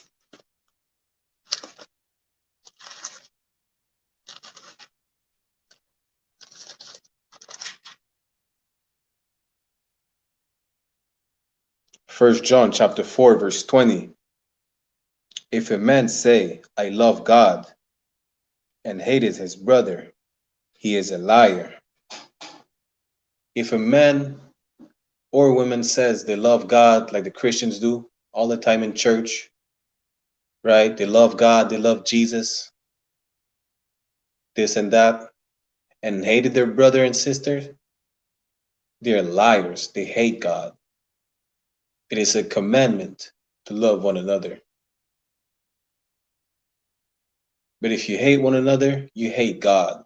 First John chapter 4, verse 20. If a man say, I love God, and hateth his brother, he is a liar. If a man or woman says they love God like the Christians do all the time in church, right? They love God, they love Jesus, this and that, and hated their brother and sister, they're liars. They hate God. It is a commandment to love one another. But if you hate one another, you hate God,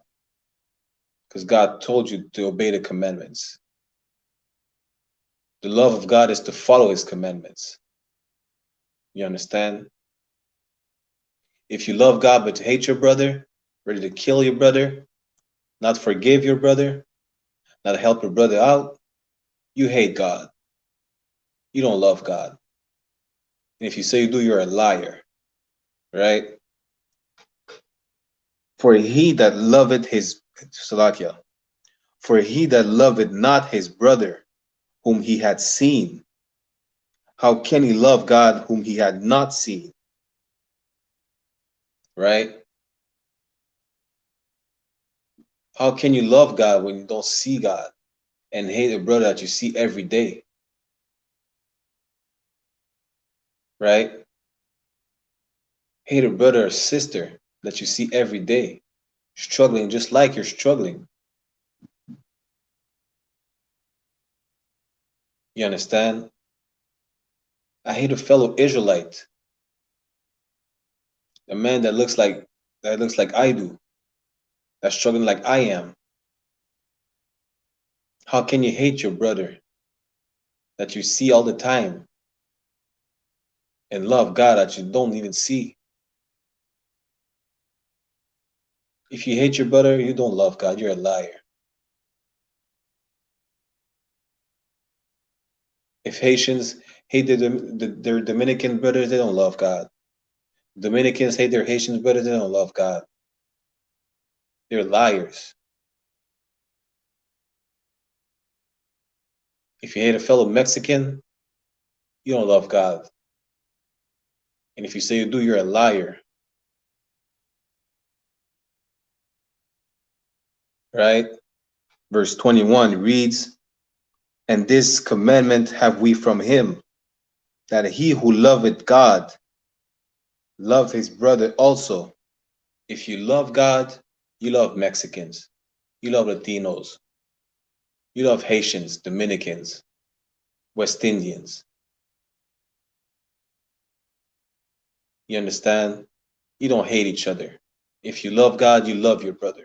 because God told you to obey the commandments. The love of God is to follow his commandments. You understand? If you love God but hate your brother, ready to kill your brother, not forgive your brother, not help your brother out, you hate God. You don't love God. And if you say you do, you're a liar. Right? For he that loveth his Salakia, for he that loveth not his brother whom he had seen, how can he love God whom he had not seen? Right? How can you love God when you don't see God and hate a brother that you see every day? Right? Hate a brother or sister that you see every day, struggling just like you're struggling. You understand? I hate a fellow Israelite, a man that looks like I do, that's struggling like I am. How can you hate your brother that you see all the time and love God that you don't even see? If you hate your brother, you don't love God. You're a liar. If Haitians hate their Dominican brothers, they don't love God. Dominicans hate their Haitian brothers, they don't love God. They're liars. If you hate a fellow Mexican, you don't love God. And if you say you do, you're a liar. Right? Verse 21 reads, and this commandment have we from him, that he who loveth God love his brother also. If you love God, you love Mexicans, you love Latinos, you love Haitians, Dominicans, West Indians. You understand? You don't hate each other. If you love God, you love your brother.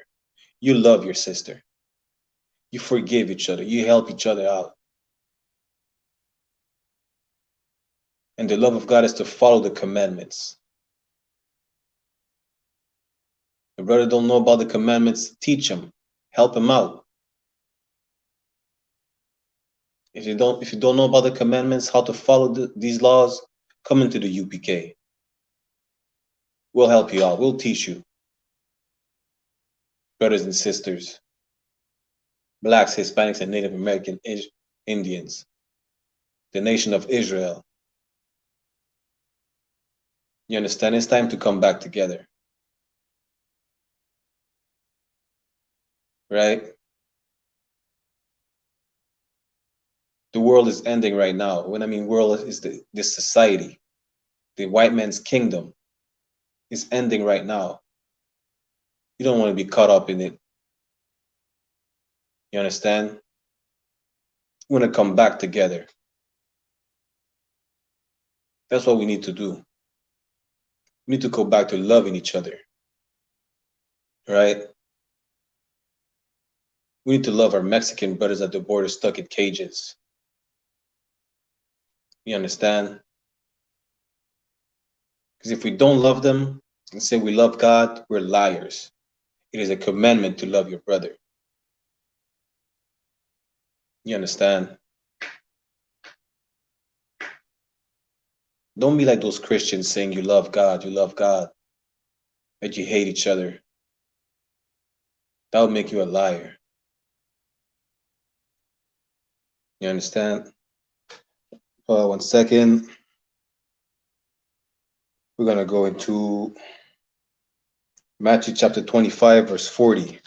You love your sister. You forgive each other. You help each other out. And the love of God is to follow the commandments. Your brother don't know about the commandments, teach him. Help him out. If you don't know about the commandments, how to follow these laws, come into the UPK. We'll help you out. We'll teach you. Brothers and sisters, blacks, Hispanics, and Native American Indians, the nation of Israel. You understand? It's time to come back together. Right? The world is ending right now. When I mean world is this society, the white man's kingdom is ending right now. You don't want to be caught up in it. You understand? We want to come back together. That's what we need to do. We need to go back to loving each other. Right? We need to love our Mexican brothers at the border stuck in cages. You understand? Because if we don't love them and say we love God, we're liars. It is a commandment to love your brother. You understand? Don't be like those Christians saying you love God, but you hate each other. That would make you a liar. You understand? 1 second. We're going to go into Matthew chapter 25, verse 40.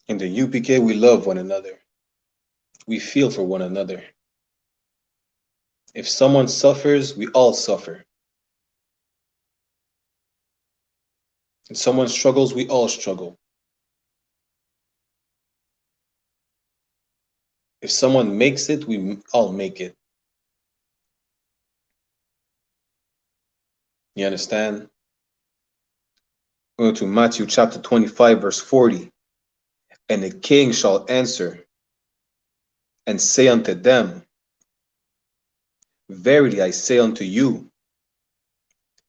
In the UPK, we love one another. We feel for one another. If someone suffers, we all suffer. If someone struggles, we all struggle. If someone makes it, we all make it. You understand? Go to Matthew chapter 25, verse 40. And the king shall answer and say unto them, Verily I say unto you,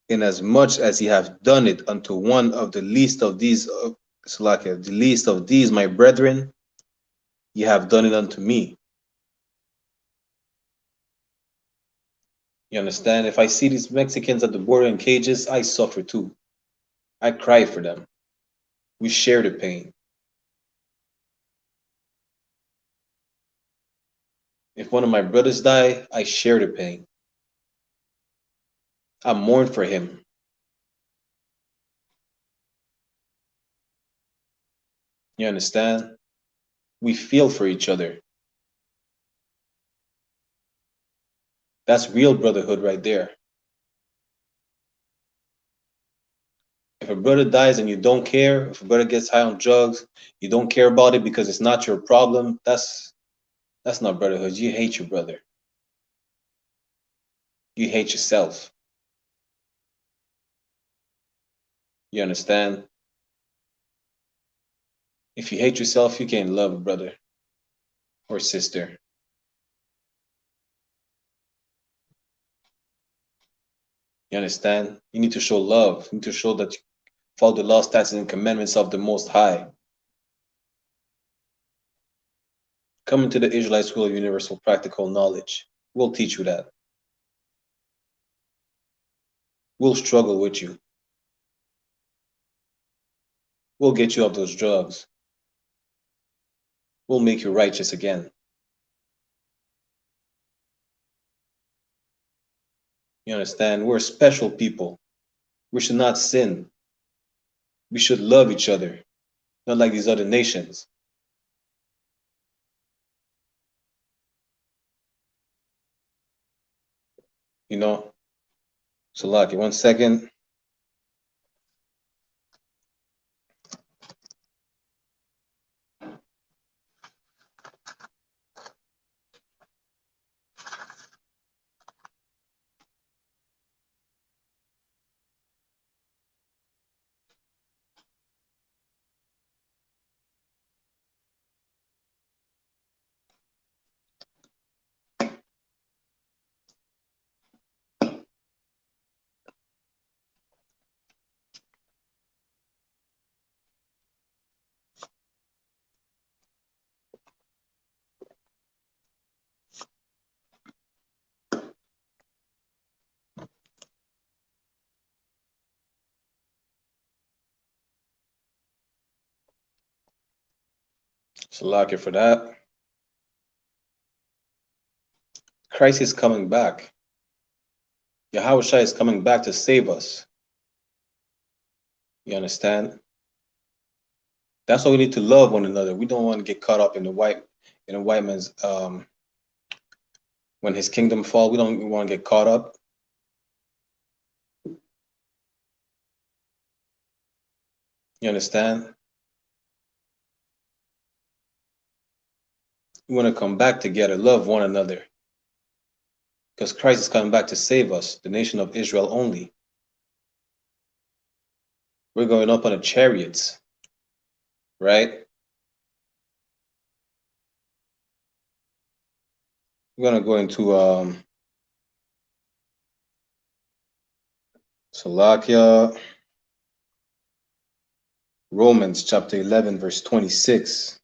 inasmuch as ye have done it unto one of the least of these, the least of these my brethren, ye have done it unto me. You understand? If I see these Mexicans at the border in cages, I suffer too. I cry for them. We share the pain. If one of my brothers die, I share the pain. I mourn for him. You understand? We feel for each other. That's real brotherhood right there. If a brother dies and you don't care, if a brother gets high on drugs, you don't care about it because it's not your problem, that's not brotherhood. You hate your brother. You hate yourself. You understand? If you hate yourself, you can't love a brother or sister. You understand? You need to show love. You need to show that you follow the law, statutes, and commandments of the Most High. Come into the Israelite School of Universal Practical Knowledge. We'll teach you that. We'll struggle with you. We'll get you off those drugs. We'll make you righteous again. You understand? We're special people. We should not sin. We should love each other, not like these other nations. You know? So, Lucky, 1 second. Salakia for that. Christ is coming back. Yahushua is coming back to save us. You understand? That's why we need to love one another. We don't want to get caught up in the white man's when his kingdom fall. We don't want to get caught up. You understand? We want to come back together, love one another. Because Christ is coming back to save us, the nation of Israel only. We're going up on the chariots, right? We're going to go into Salakia, Romans chapter 11, verse 26.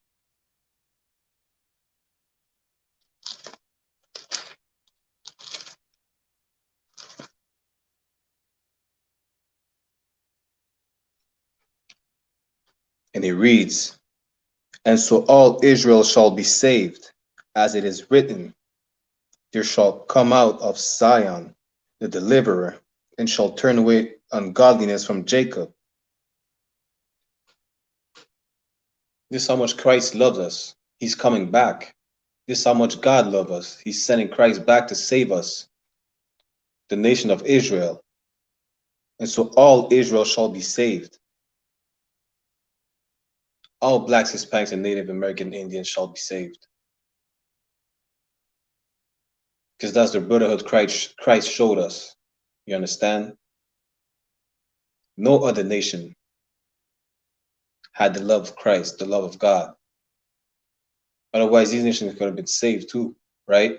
And it reads, and so all Israel shall be saved, as it is written, there shall come out of Zion the deliverer, and shall turn away ungodliness from Jacob. This is how much Christ loves us. He's coming back. This is how much God loves us. He's sending Christ back to save us, the nation of Israel. And so all Israel shall be saved. All blacks, Hispanics, and Native American Indians shall be saved. Because that's the brotherhood Christ showed us. You understand? No other nation had the love of Christ, the love of God. Otherwise, these nations could have been saved too, right?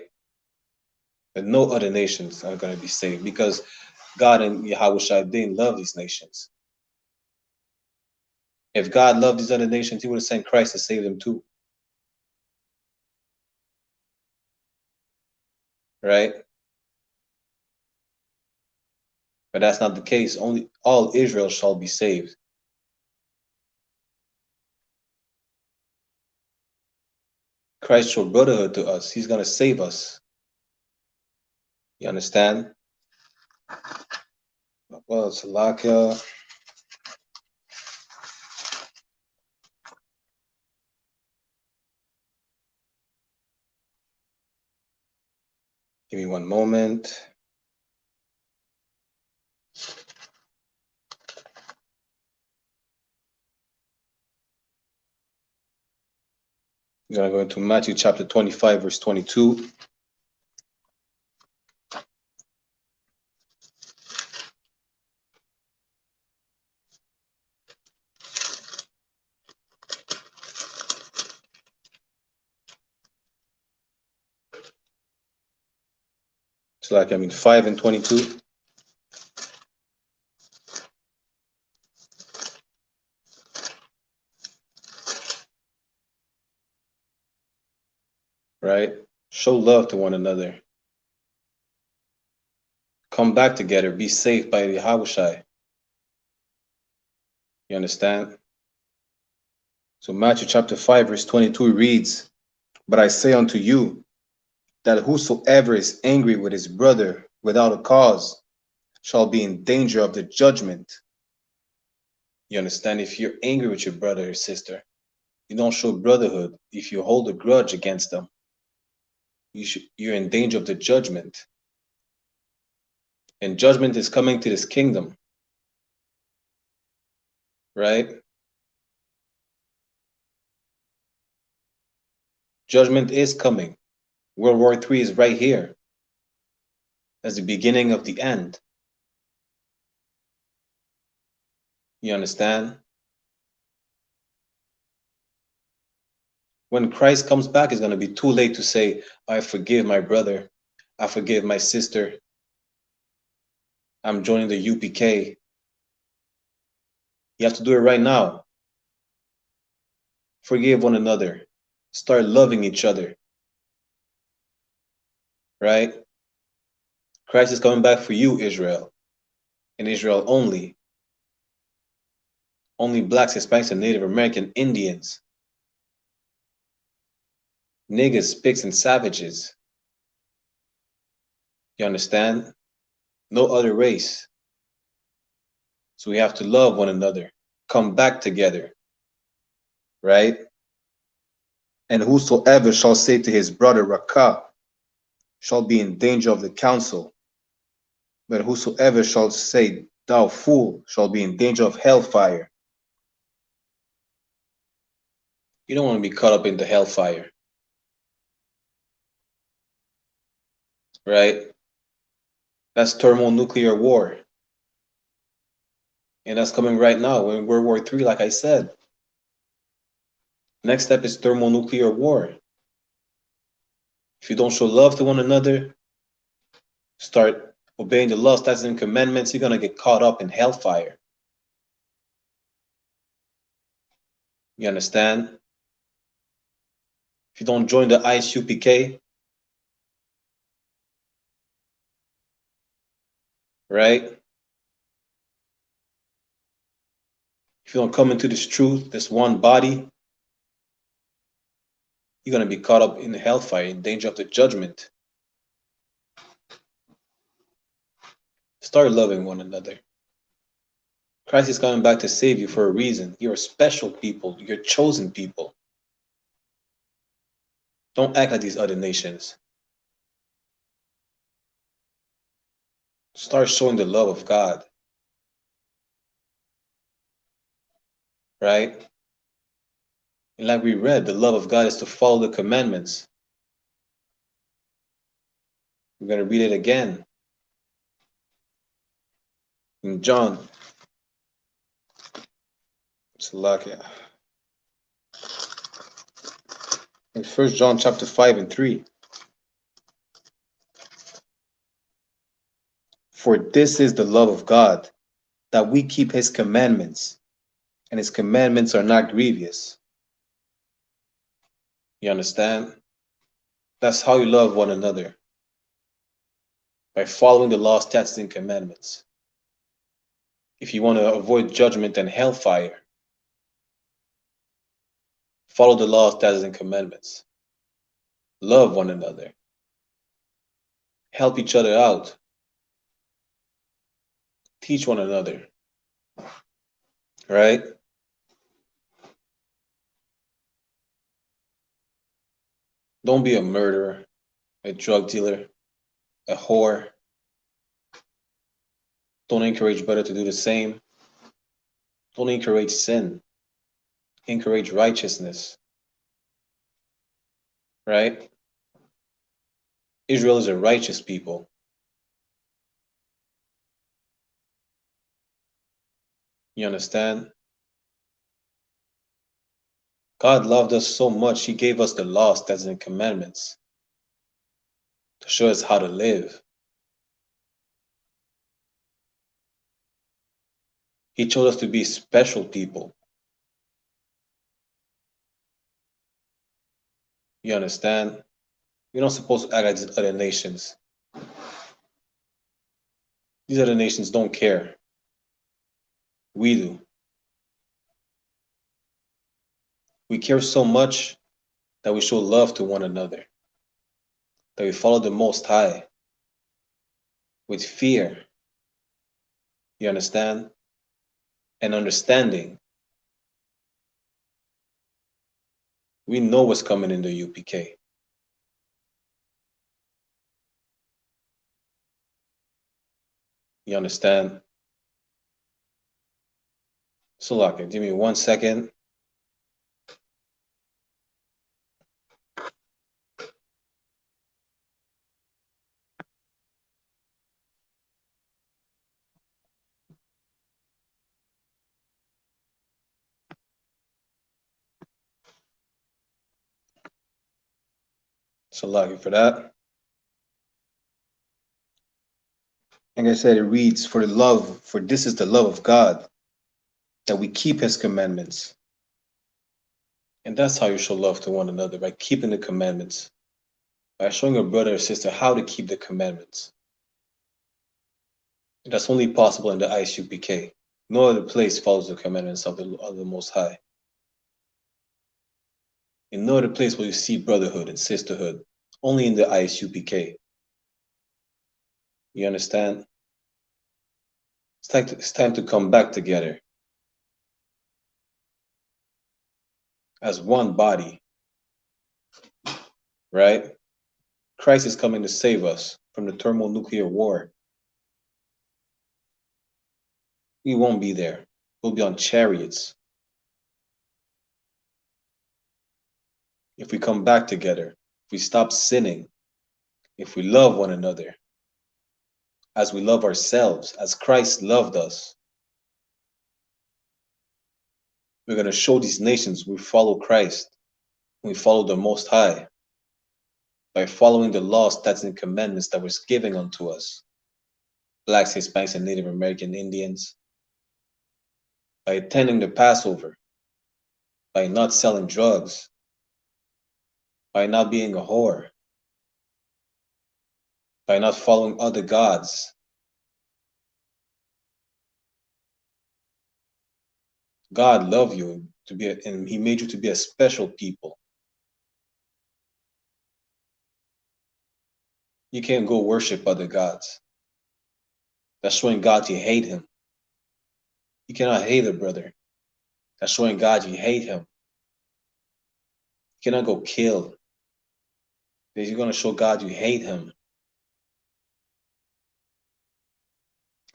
But no other nations are going to be saved because God and Yahushua didn't love these nations. If God loved these other nations, he would have sent Christ to save them too. Right? But that's not the case. Only all Israel shall be saved. Christ showed brotherhood to us. He's going to save us. You understand? Well, Salakia. Give me one moment. I'm going to go into Matthew chapter 25, verse 22. It's like, 5 and 22. Right? Show love to one another. Come back together. Be saved by the Yahushua. You understand? So Matthew chapter 5, verse 22 reads, but I say unto you, that whosoever is angry with his brother without a cause shall be in danger of the judgment. You understand? If you're angry with your brother or sister, you don't show brotherhood. If you hold a grudge against them, you're in danger of the judgment. And judgment is coming to this kingdom. Right? Judgment is coming. World War III is right here. That's the beginning of the end. You understand? When Christ comes back, it's going to be too late to say, I forgive my brother. I forgive my sister. I'm joining the UPK. You have to do it right now. Forgive one another. Start loving each other. Right? Christ is coming back for you, Israel. And Israel only. Only blacks, Hispanics, and Native American Indians niggas, pigs, and savages. You understand? No other race. So we have to love one another, come back together, right? And whosoever shall say to his brother, Rakah, shall be in danger of the council. But whosoever shall say, thou fool, shall be in danger of hellfire. You don't want to be caught up in the hellfire, right? That's thermonuclear war. And that's coming right now. We're in World War III, like I said. Next step is thermonuclear war. If you don't show love to one another, start obeying the law, statutes, and commandments, you're going to get caught up in hellfire. You understand? If you don't join the I.S.U.P.K, right? If you don't come into this truth, this one body, you're going to be caught up in hellfire, in danger of the judgment. Start loving one another. Christ is coming back to save you for a reason. You're a special people. You're chosen people. Don't act like these other nations. Start showing the love of God. Right? And like we read, the love of God is to follow the commandments. We're going to read it again. In John. Salakia. In 1 John chapter 5 and 3. For this is the love of God, that we keep his commandments, and his commandments are not grievous. You understand? That's how you love one another. By following the law, statutes, and commandments. If you want to avoid judgment and hellfire, follow the law, statutes, and commandments. Love one another. Help each other out. Teach one another. Right? Don't be a murderer, a drug dealer, a whore. Don't encourage brother to do the same. Don't encourage sin. Encourage righteousness. Right? Israel is a righteous people. You understand? God loved us so much, he gave us the law, statutes, and commandments to show us how to live. He told us to be special people. You understand? We're not supposed to act like these other nations. These other nations don't care. We do. We care so much that we show love to one another, that we follow the Most High with fear. You understand? And understanding. We know what's coming in the UPK. You understand? Salaka, give me 1 second. Salaka for that. Like I said, it reads, for this is the love of God, that we keep his commandments. And that's how you show love to one another, by keeping the commandments. By showing a brother or sister how to keep the commandments. And that's only possible in the ISUPK. No other place follows the commandments of the Most High. In no other place will you see brotherhood and sisterhood. Only in the I.S.U.P.K. You understand? It's time to come back together as one body, right? Christ is coming to save us from the thermonuclear war. We won't be there. We'll be on chariots. If we come back together, if we stop sinning, if we love one another as we love ourselves, as Christ loved us, we're going to show these nations we follow Christ. We follow the Most High by following the laws, statutes, and commandments that was given unto us, Blacks, Hispanics, and Native American Indians, by attending the Passover, by not selling drugs, by not being a whore, by not following other gods. God loved you and He made you to be a special people. You can't go worship other gods. That's showing God you hate Him. You cannot hate a brother. That's showing God you hate Him. You cannot go kill. Because you're going to show God you hate Him.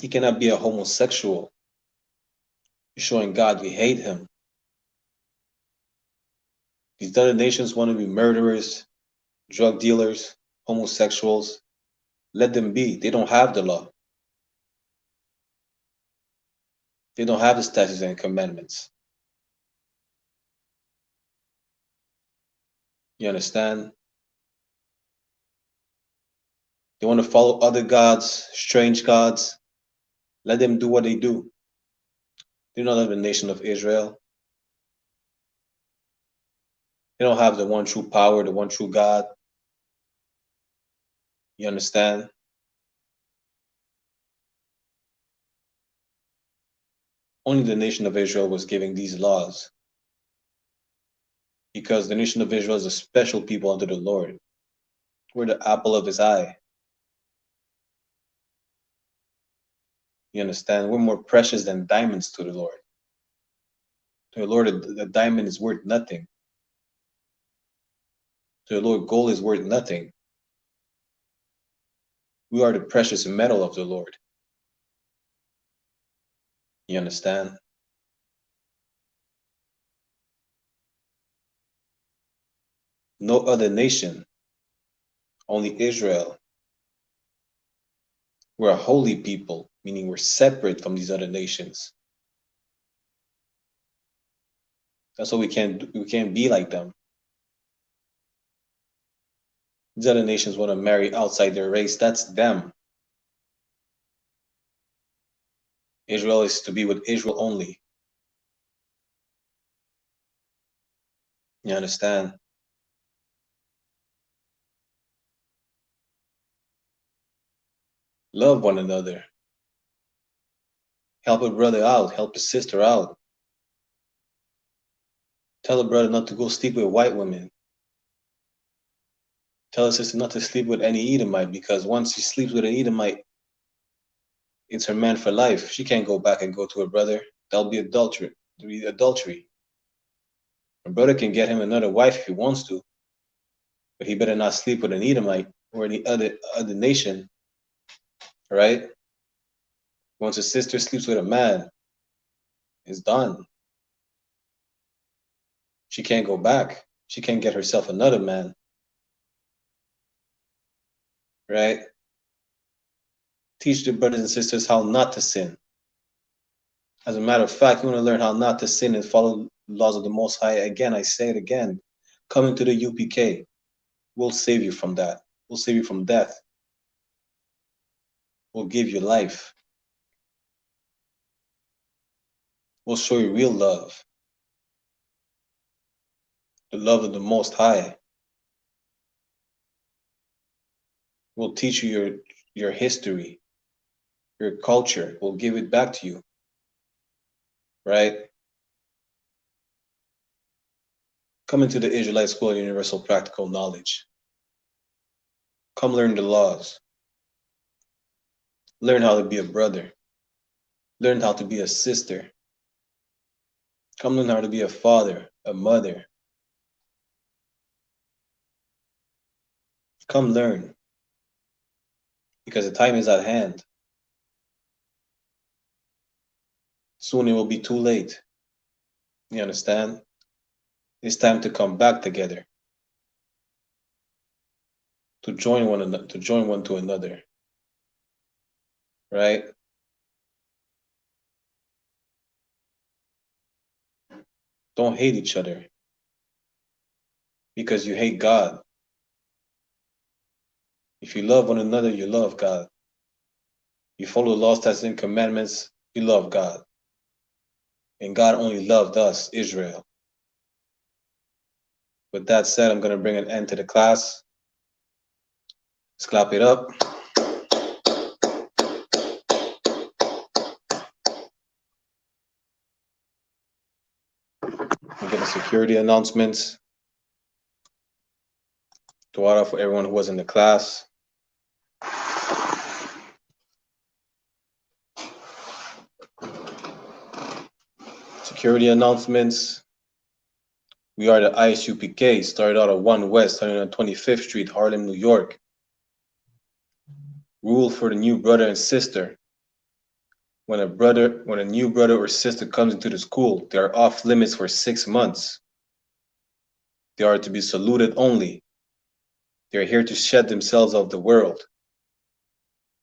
You cannot be a homosexual. You're showing God you hate Him. These other nations want to be murderers, drug dealers, homosexuals. Let them be. They don't have the law. They don't have the statutes and commandments. You understand? They want to follow other gods, strange gods. Let them do what they do. They're not of the nation of Israel. They don't have the one true power, the one true God. You understand? Only the nation of Israel was giving these laws. Because the nation of Israel is a special people unto the Lord. We're the apple of His eye. You understand? We're more precious than diamonds to the Lord. To the Lord, the diamond is worth nothing. To the Lord, gold is worth nothing. We are the precious metal of the Lord. You understand? No other nation, only Israel. We're a holy people, meaning we're separate from these other nations. That's why we can't be like them. These other nations want to marry outside their race. That's them. Israel is to be with Israel only. You understand? Love one another. Help a brother out. Help a sister out. Tell a brother not to go sleep with white women. Tell a sister not to sleep with any Edomite, because once she sleeps with an Edomite, it's her man for life. She can't go back and go to her brother. That'll be adultery. It'll be adultery. A brother can get him another wife if he wants to, but he better not sleep with an Edomite or any other nation, right? Once a sister sleeps with a man, it's done. She can't go back. She can't get herself another man, right? Teach the brothers and sisters how not to sin. As a matter of fact, you want to learn how not to sin and follow the laws of the Most High. Again, I say it again. Coming to the UPK will save you from that. We'll save you from death. We'll give you life. We'll show you real love. The love of the Most High. We'll teach you your history, your culture. We'll give it back to you, right? Come into the Israelite School of Universal Practical Knowledge. Come learn the laws. Learn how to be a brother. Learn how to be a sister. Come learn how to be a father, a mother. Come learn. Because the time is at hand. Soon it will be too late. You understand? It's time to come back together. To join one to another. Right? Don't hate each other. Because you hate God. If you love one another, you love God. You follow the laws, statutes, and commandments, you love God. And God only loved us, Israel. With that said, I'm going to bring an end to the class. Let's clap it up. We'll get the security announcements. Dua for everyone who was in the class. Security announcements. We are the I.S.U.P.K, started out at 1 West 125th Street, Harlem, New York. Rule for the new brother and sister. When a new brother or sister comes into the school, they are off limits for 6 months. They are to be saluted only. They are here to shed themselves of the world.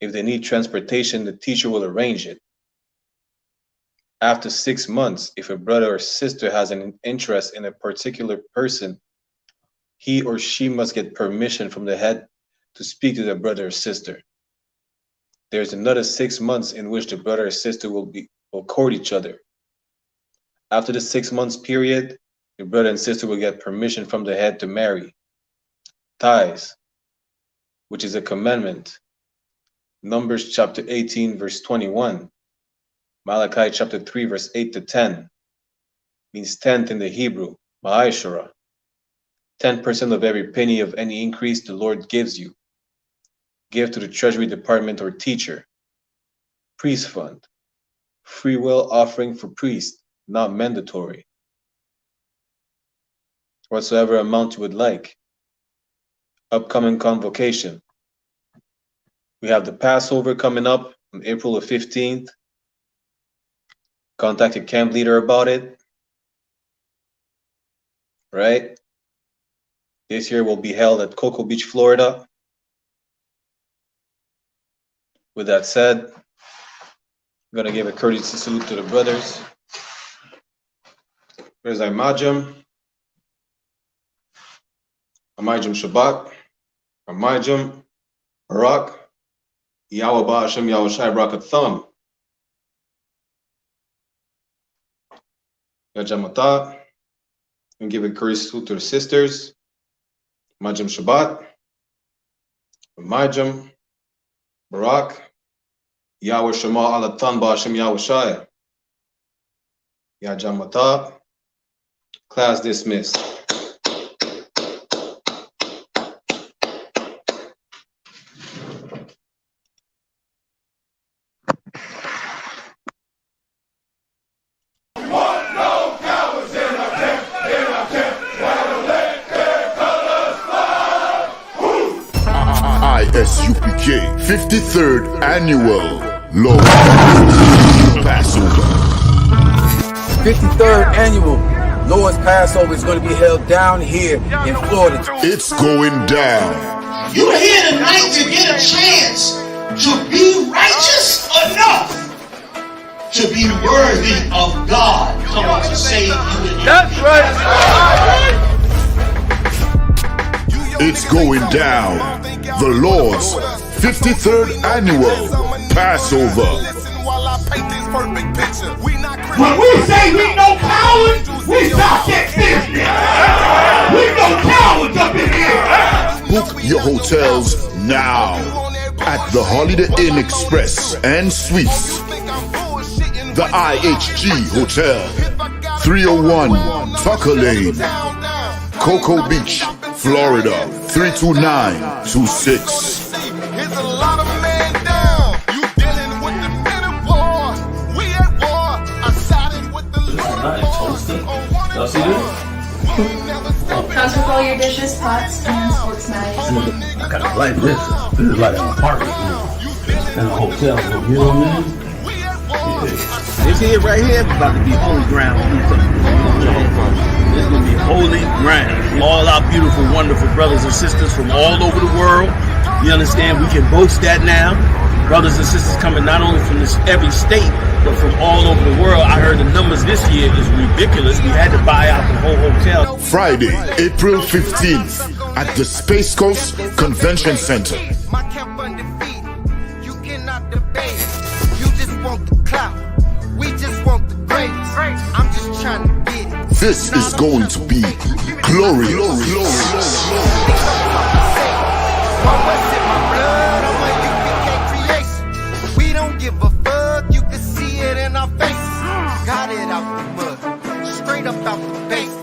If they need transportation, the teacher will arrange it. After 6 months, if a brother or sister has an interest in a particular person, he or she must get permission from the head to speak to the brother or sister. There's another 6 months in which the brother or sister will court each other. After the 6 months period, the brother and sister will get permission from the head to marry. Tithes, which is a commandment. Numbers chapter 18, verse 21. Malachi chapter 3, verse 8 to 10. Means tenth in the Hebrew, ma'ashara. 10% of every penny of any increase the Lord gives you. Give to the Treasury Department or teacher. Priest fund. Free will offering for priest, not mandatory. Whatsoever amount you would like. Upcoming convocation. We have the Passover coming up on April the 15th. Contact your camp leader about it. Right? This year will be held at Cocoa Beach, Florida. With that said, I'm going to give a courtesy salute to the brothers. There's Imajim. Imajim Shabbat. Imajim Barak. Yahweh Hashem Yahweh Shai Brakat Thumb. Yajamata. And give a courtesy salute to the sisters. Imajim Shabbat. Imajim Barak. Yahweh Shema Ala Tanba Hashem Yahweh Shai. Yajamata. Class dismissed. I.S.U.P.K 53rd Annual Lord Passover. 53rd Annual Lord's Passover is going to be held down here in Florida. It's going down. You're here tonight to get a chance to be righteous enough to be worthy of God. Come on, to save you. That's right. It's going down. The Lord's 53rd Annual Passover. When we say we no cowards, we talk that business. We no cowards up in here. Book your hotels now at the Holiday Inn Express and Suites. The IHG Hotel, 301 Tucker Lane. Cocoa Beach, Florida, 32926. Here's a lot of men down. You dealing with the men of war. We at war. I sided with the Lord. Y'all see this? Comes with all your dishes, pots, pans, forks, knives. I kind of like this. This is like an apartment room and a hotel room. You know what I mean? Yeah. This here right here is about to be holy ground. This is going to be holy ground. All our beautiful, wonderful brothers and sisters from all over the world. You understand? We can boast that now. Brothers and sisters coming not only from every state, but from all over the world. I heard the numbers this year is ridiculous. We had to buy out the whole hotel. Friday, April 15th at the Space Coast Convention Center. My camp undefeated. You cannot debate. You just want the clout. We just want the grades. I'm just trying to get it. This is going to be glorious. One was in my blood, I'm a U.P.K creation. We don't give a fuck, you can see it in our faces. Got it out the mud, straight up out the base.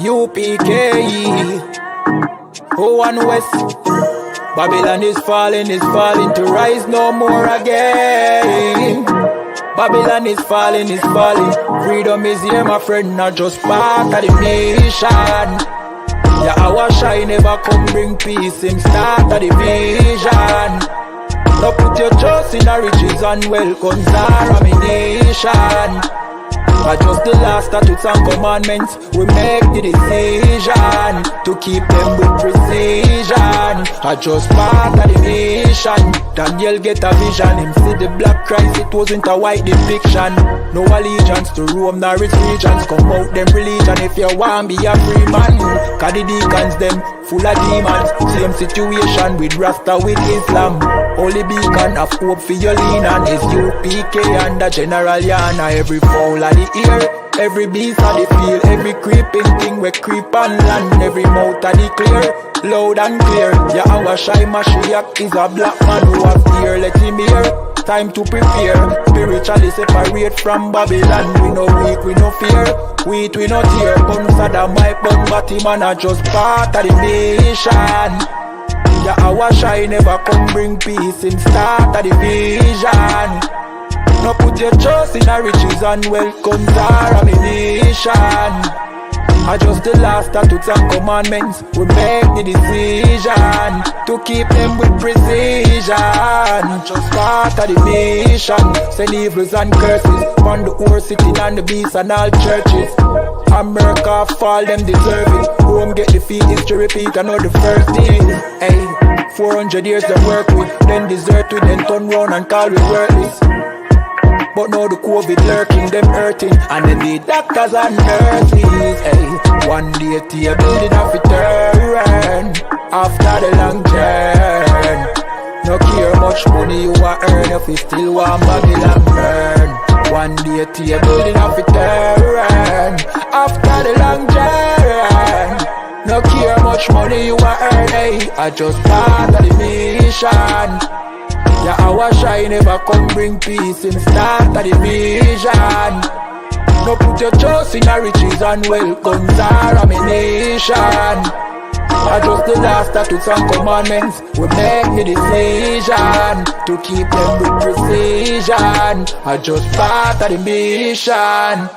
U.P.K. Oh, and West. Babylon is falling to rise no more again. Babylon is falling. Freedom is here, my friend, not just part of the nation. Yeah, our shine never come bring peace, him start of the vision. Now put your trust in the riches and wealth, guns are a nation. But just the last statutes and commandments, we make the decision to keep them with precision. I just part of the nation. Daniel get a vision, him see the black Christ, it wasn't a white depiction. No allegiance to Rome nor its regions, come out them religion if you want be a free man. Cause the deacons them full of demons, same situation with Rasta with Islam. Only beacon of hope for your lean on is U.P.K and the General YAHANNA. Every fowl of the ear, every beast of the field, every creeping thing we creep on land, every mouth of the clear, loud and clear. Yeah, our shy Mashiach is a black man who has ear, let him hear. Time to prepare, spiritually separate from Babylon. We no weak, we no fear, we no tear. Gun Saddam, my bun, Batman are just part of the nation. Yeah, our shine never come bring peace in start of the vision. Now put your trust in the riches and wealth, guns are a nation. I just the last statutes and commandments, we make the decision to keep them with precision. Just part of the nation, send evils and curses on the horse sitting on the beast and all churches. America fall, them deserve it. Rome get defeat, history repeat, I know the first thing. Hey, 400 years to work with, then desert with, then turn round and call we worthless. But now the COVID lurking, them hurting, and then the doctors and nurses. Hey, one day to a building of return after the long journey. No care much money you a earn if you still want Babylon burn. One day to a building of return after the long journey. No care much money you a earn. Hey, I just part of the mission. Yeah, our shine never come bring peace in start of the vision. No put your trust in the riches and wealth, guns are a nation. I just the last statutes and commandments, we make the decision to keep them with precision. I just part of the mission.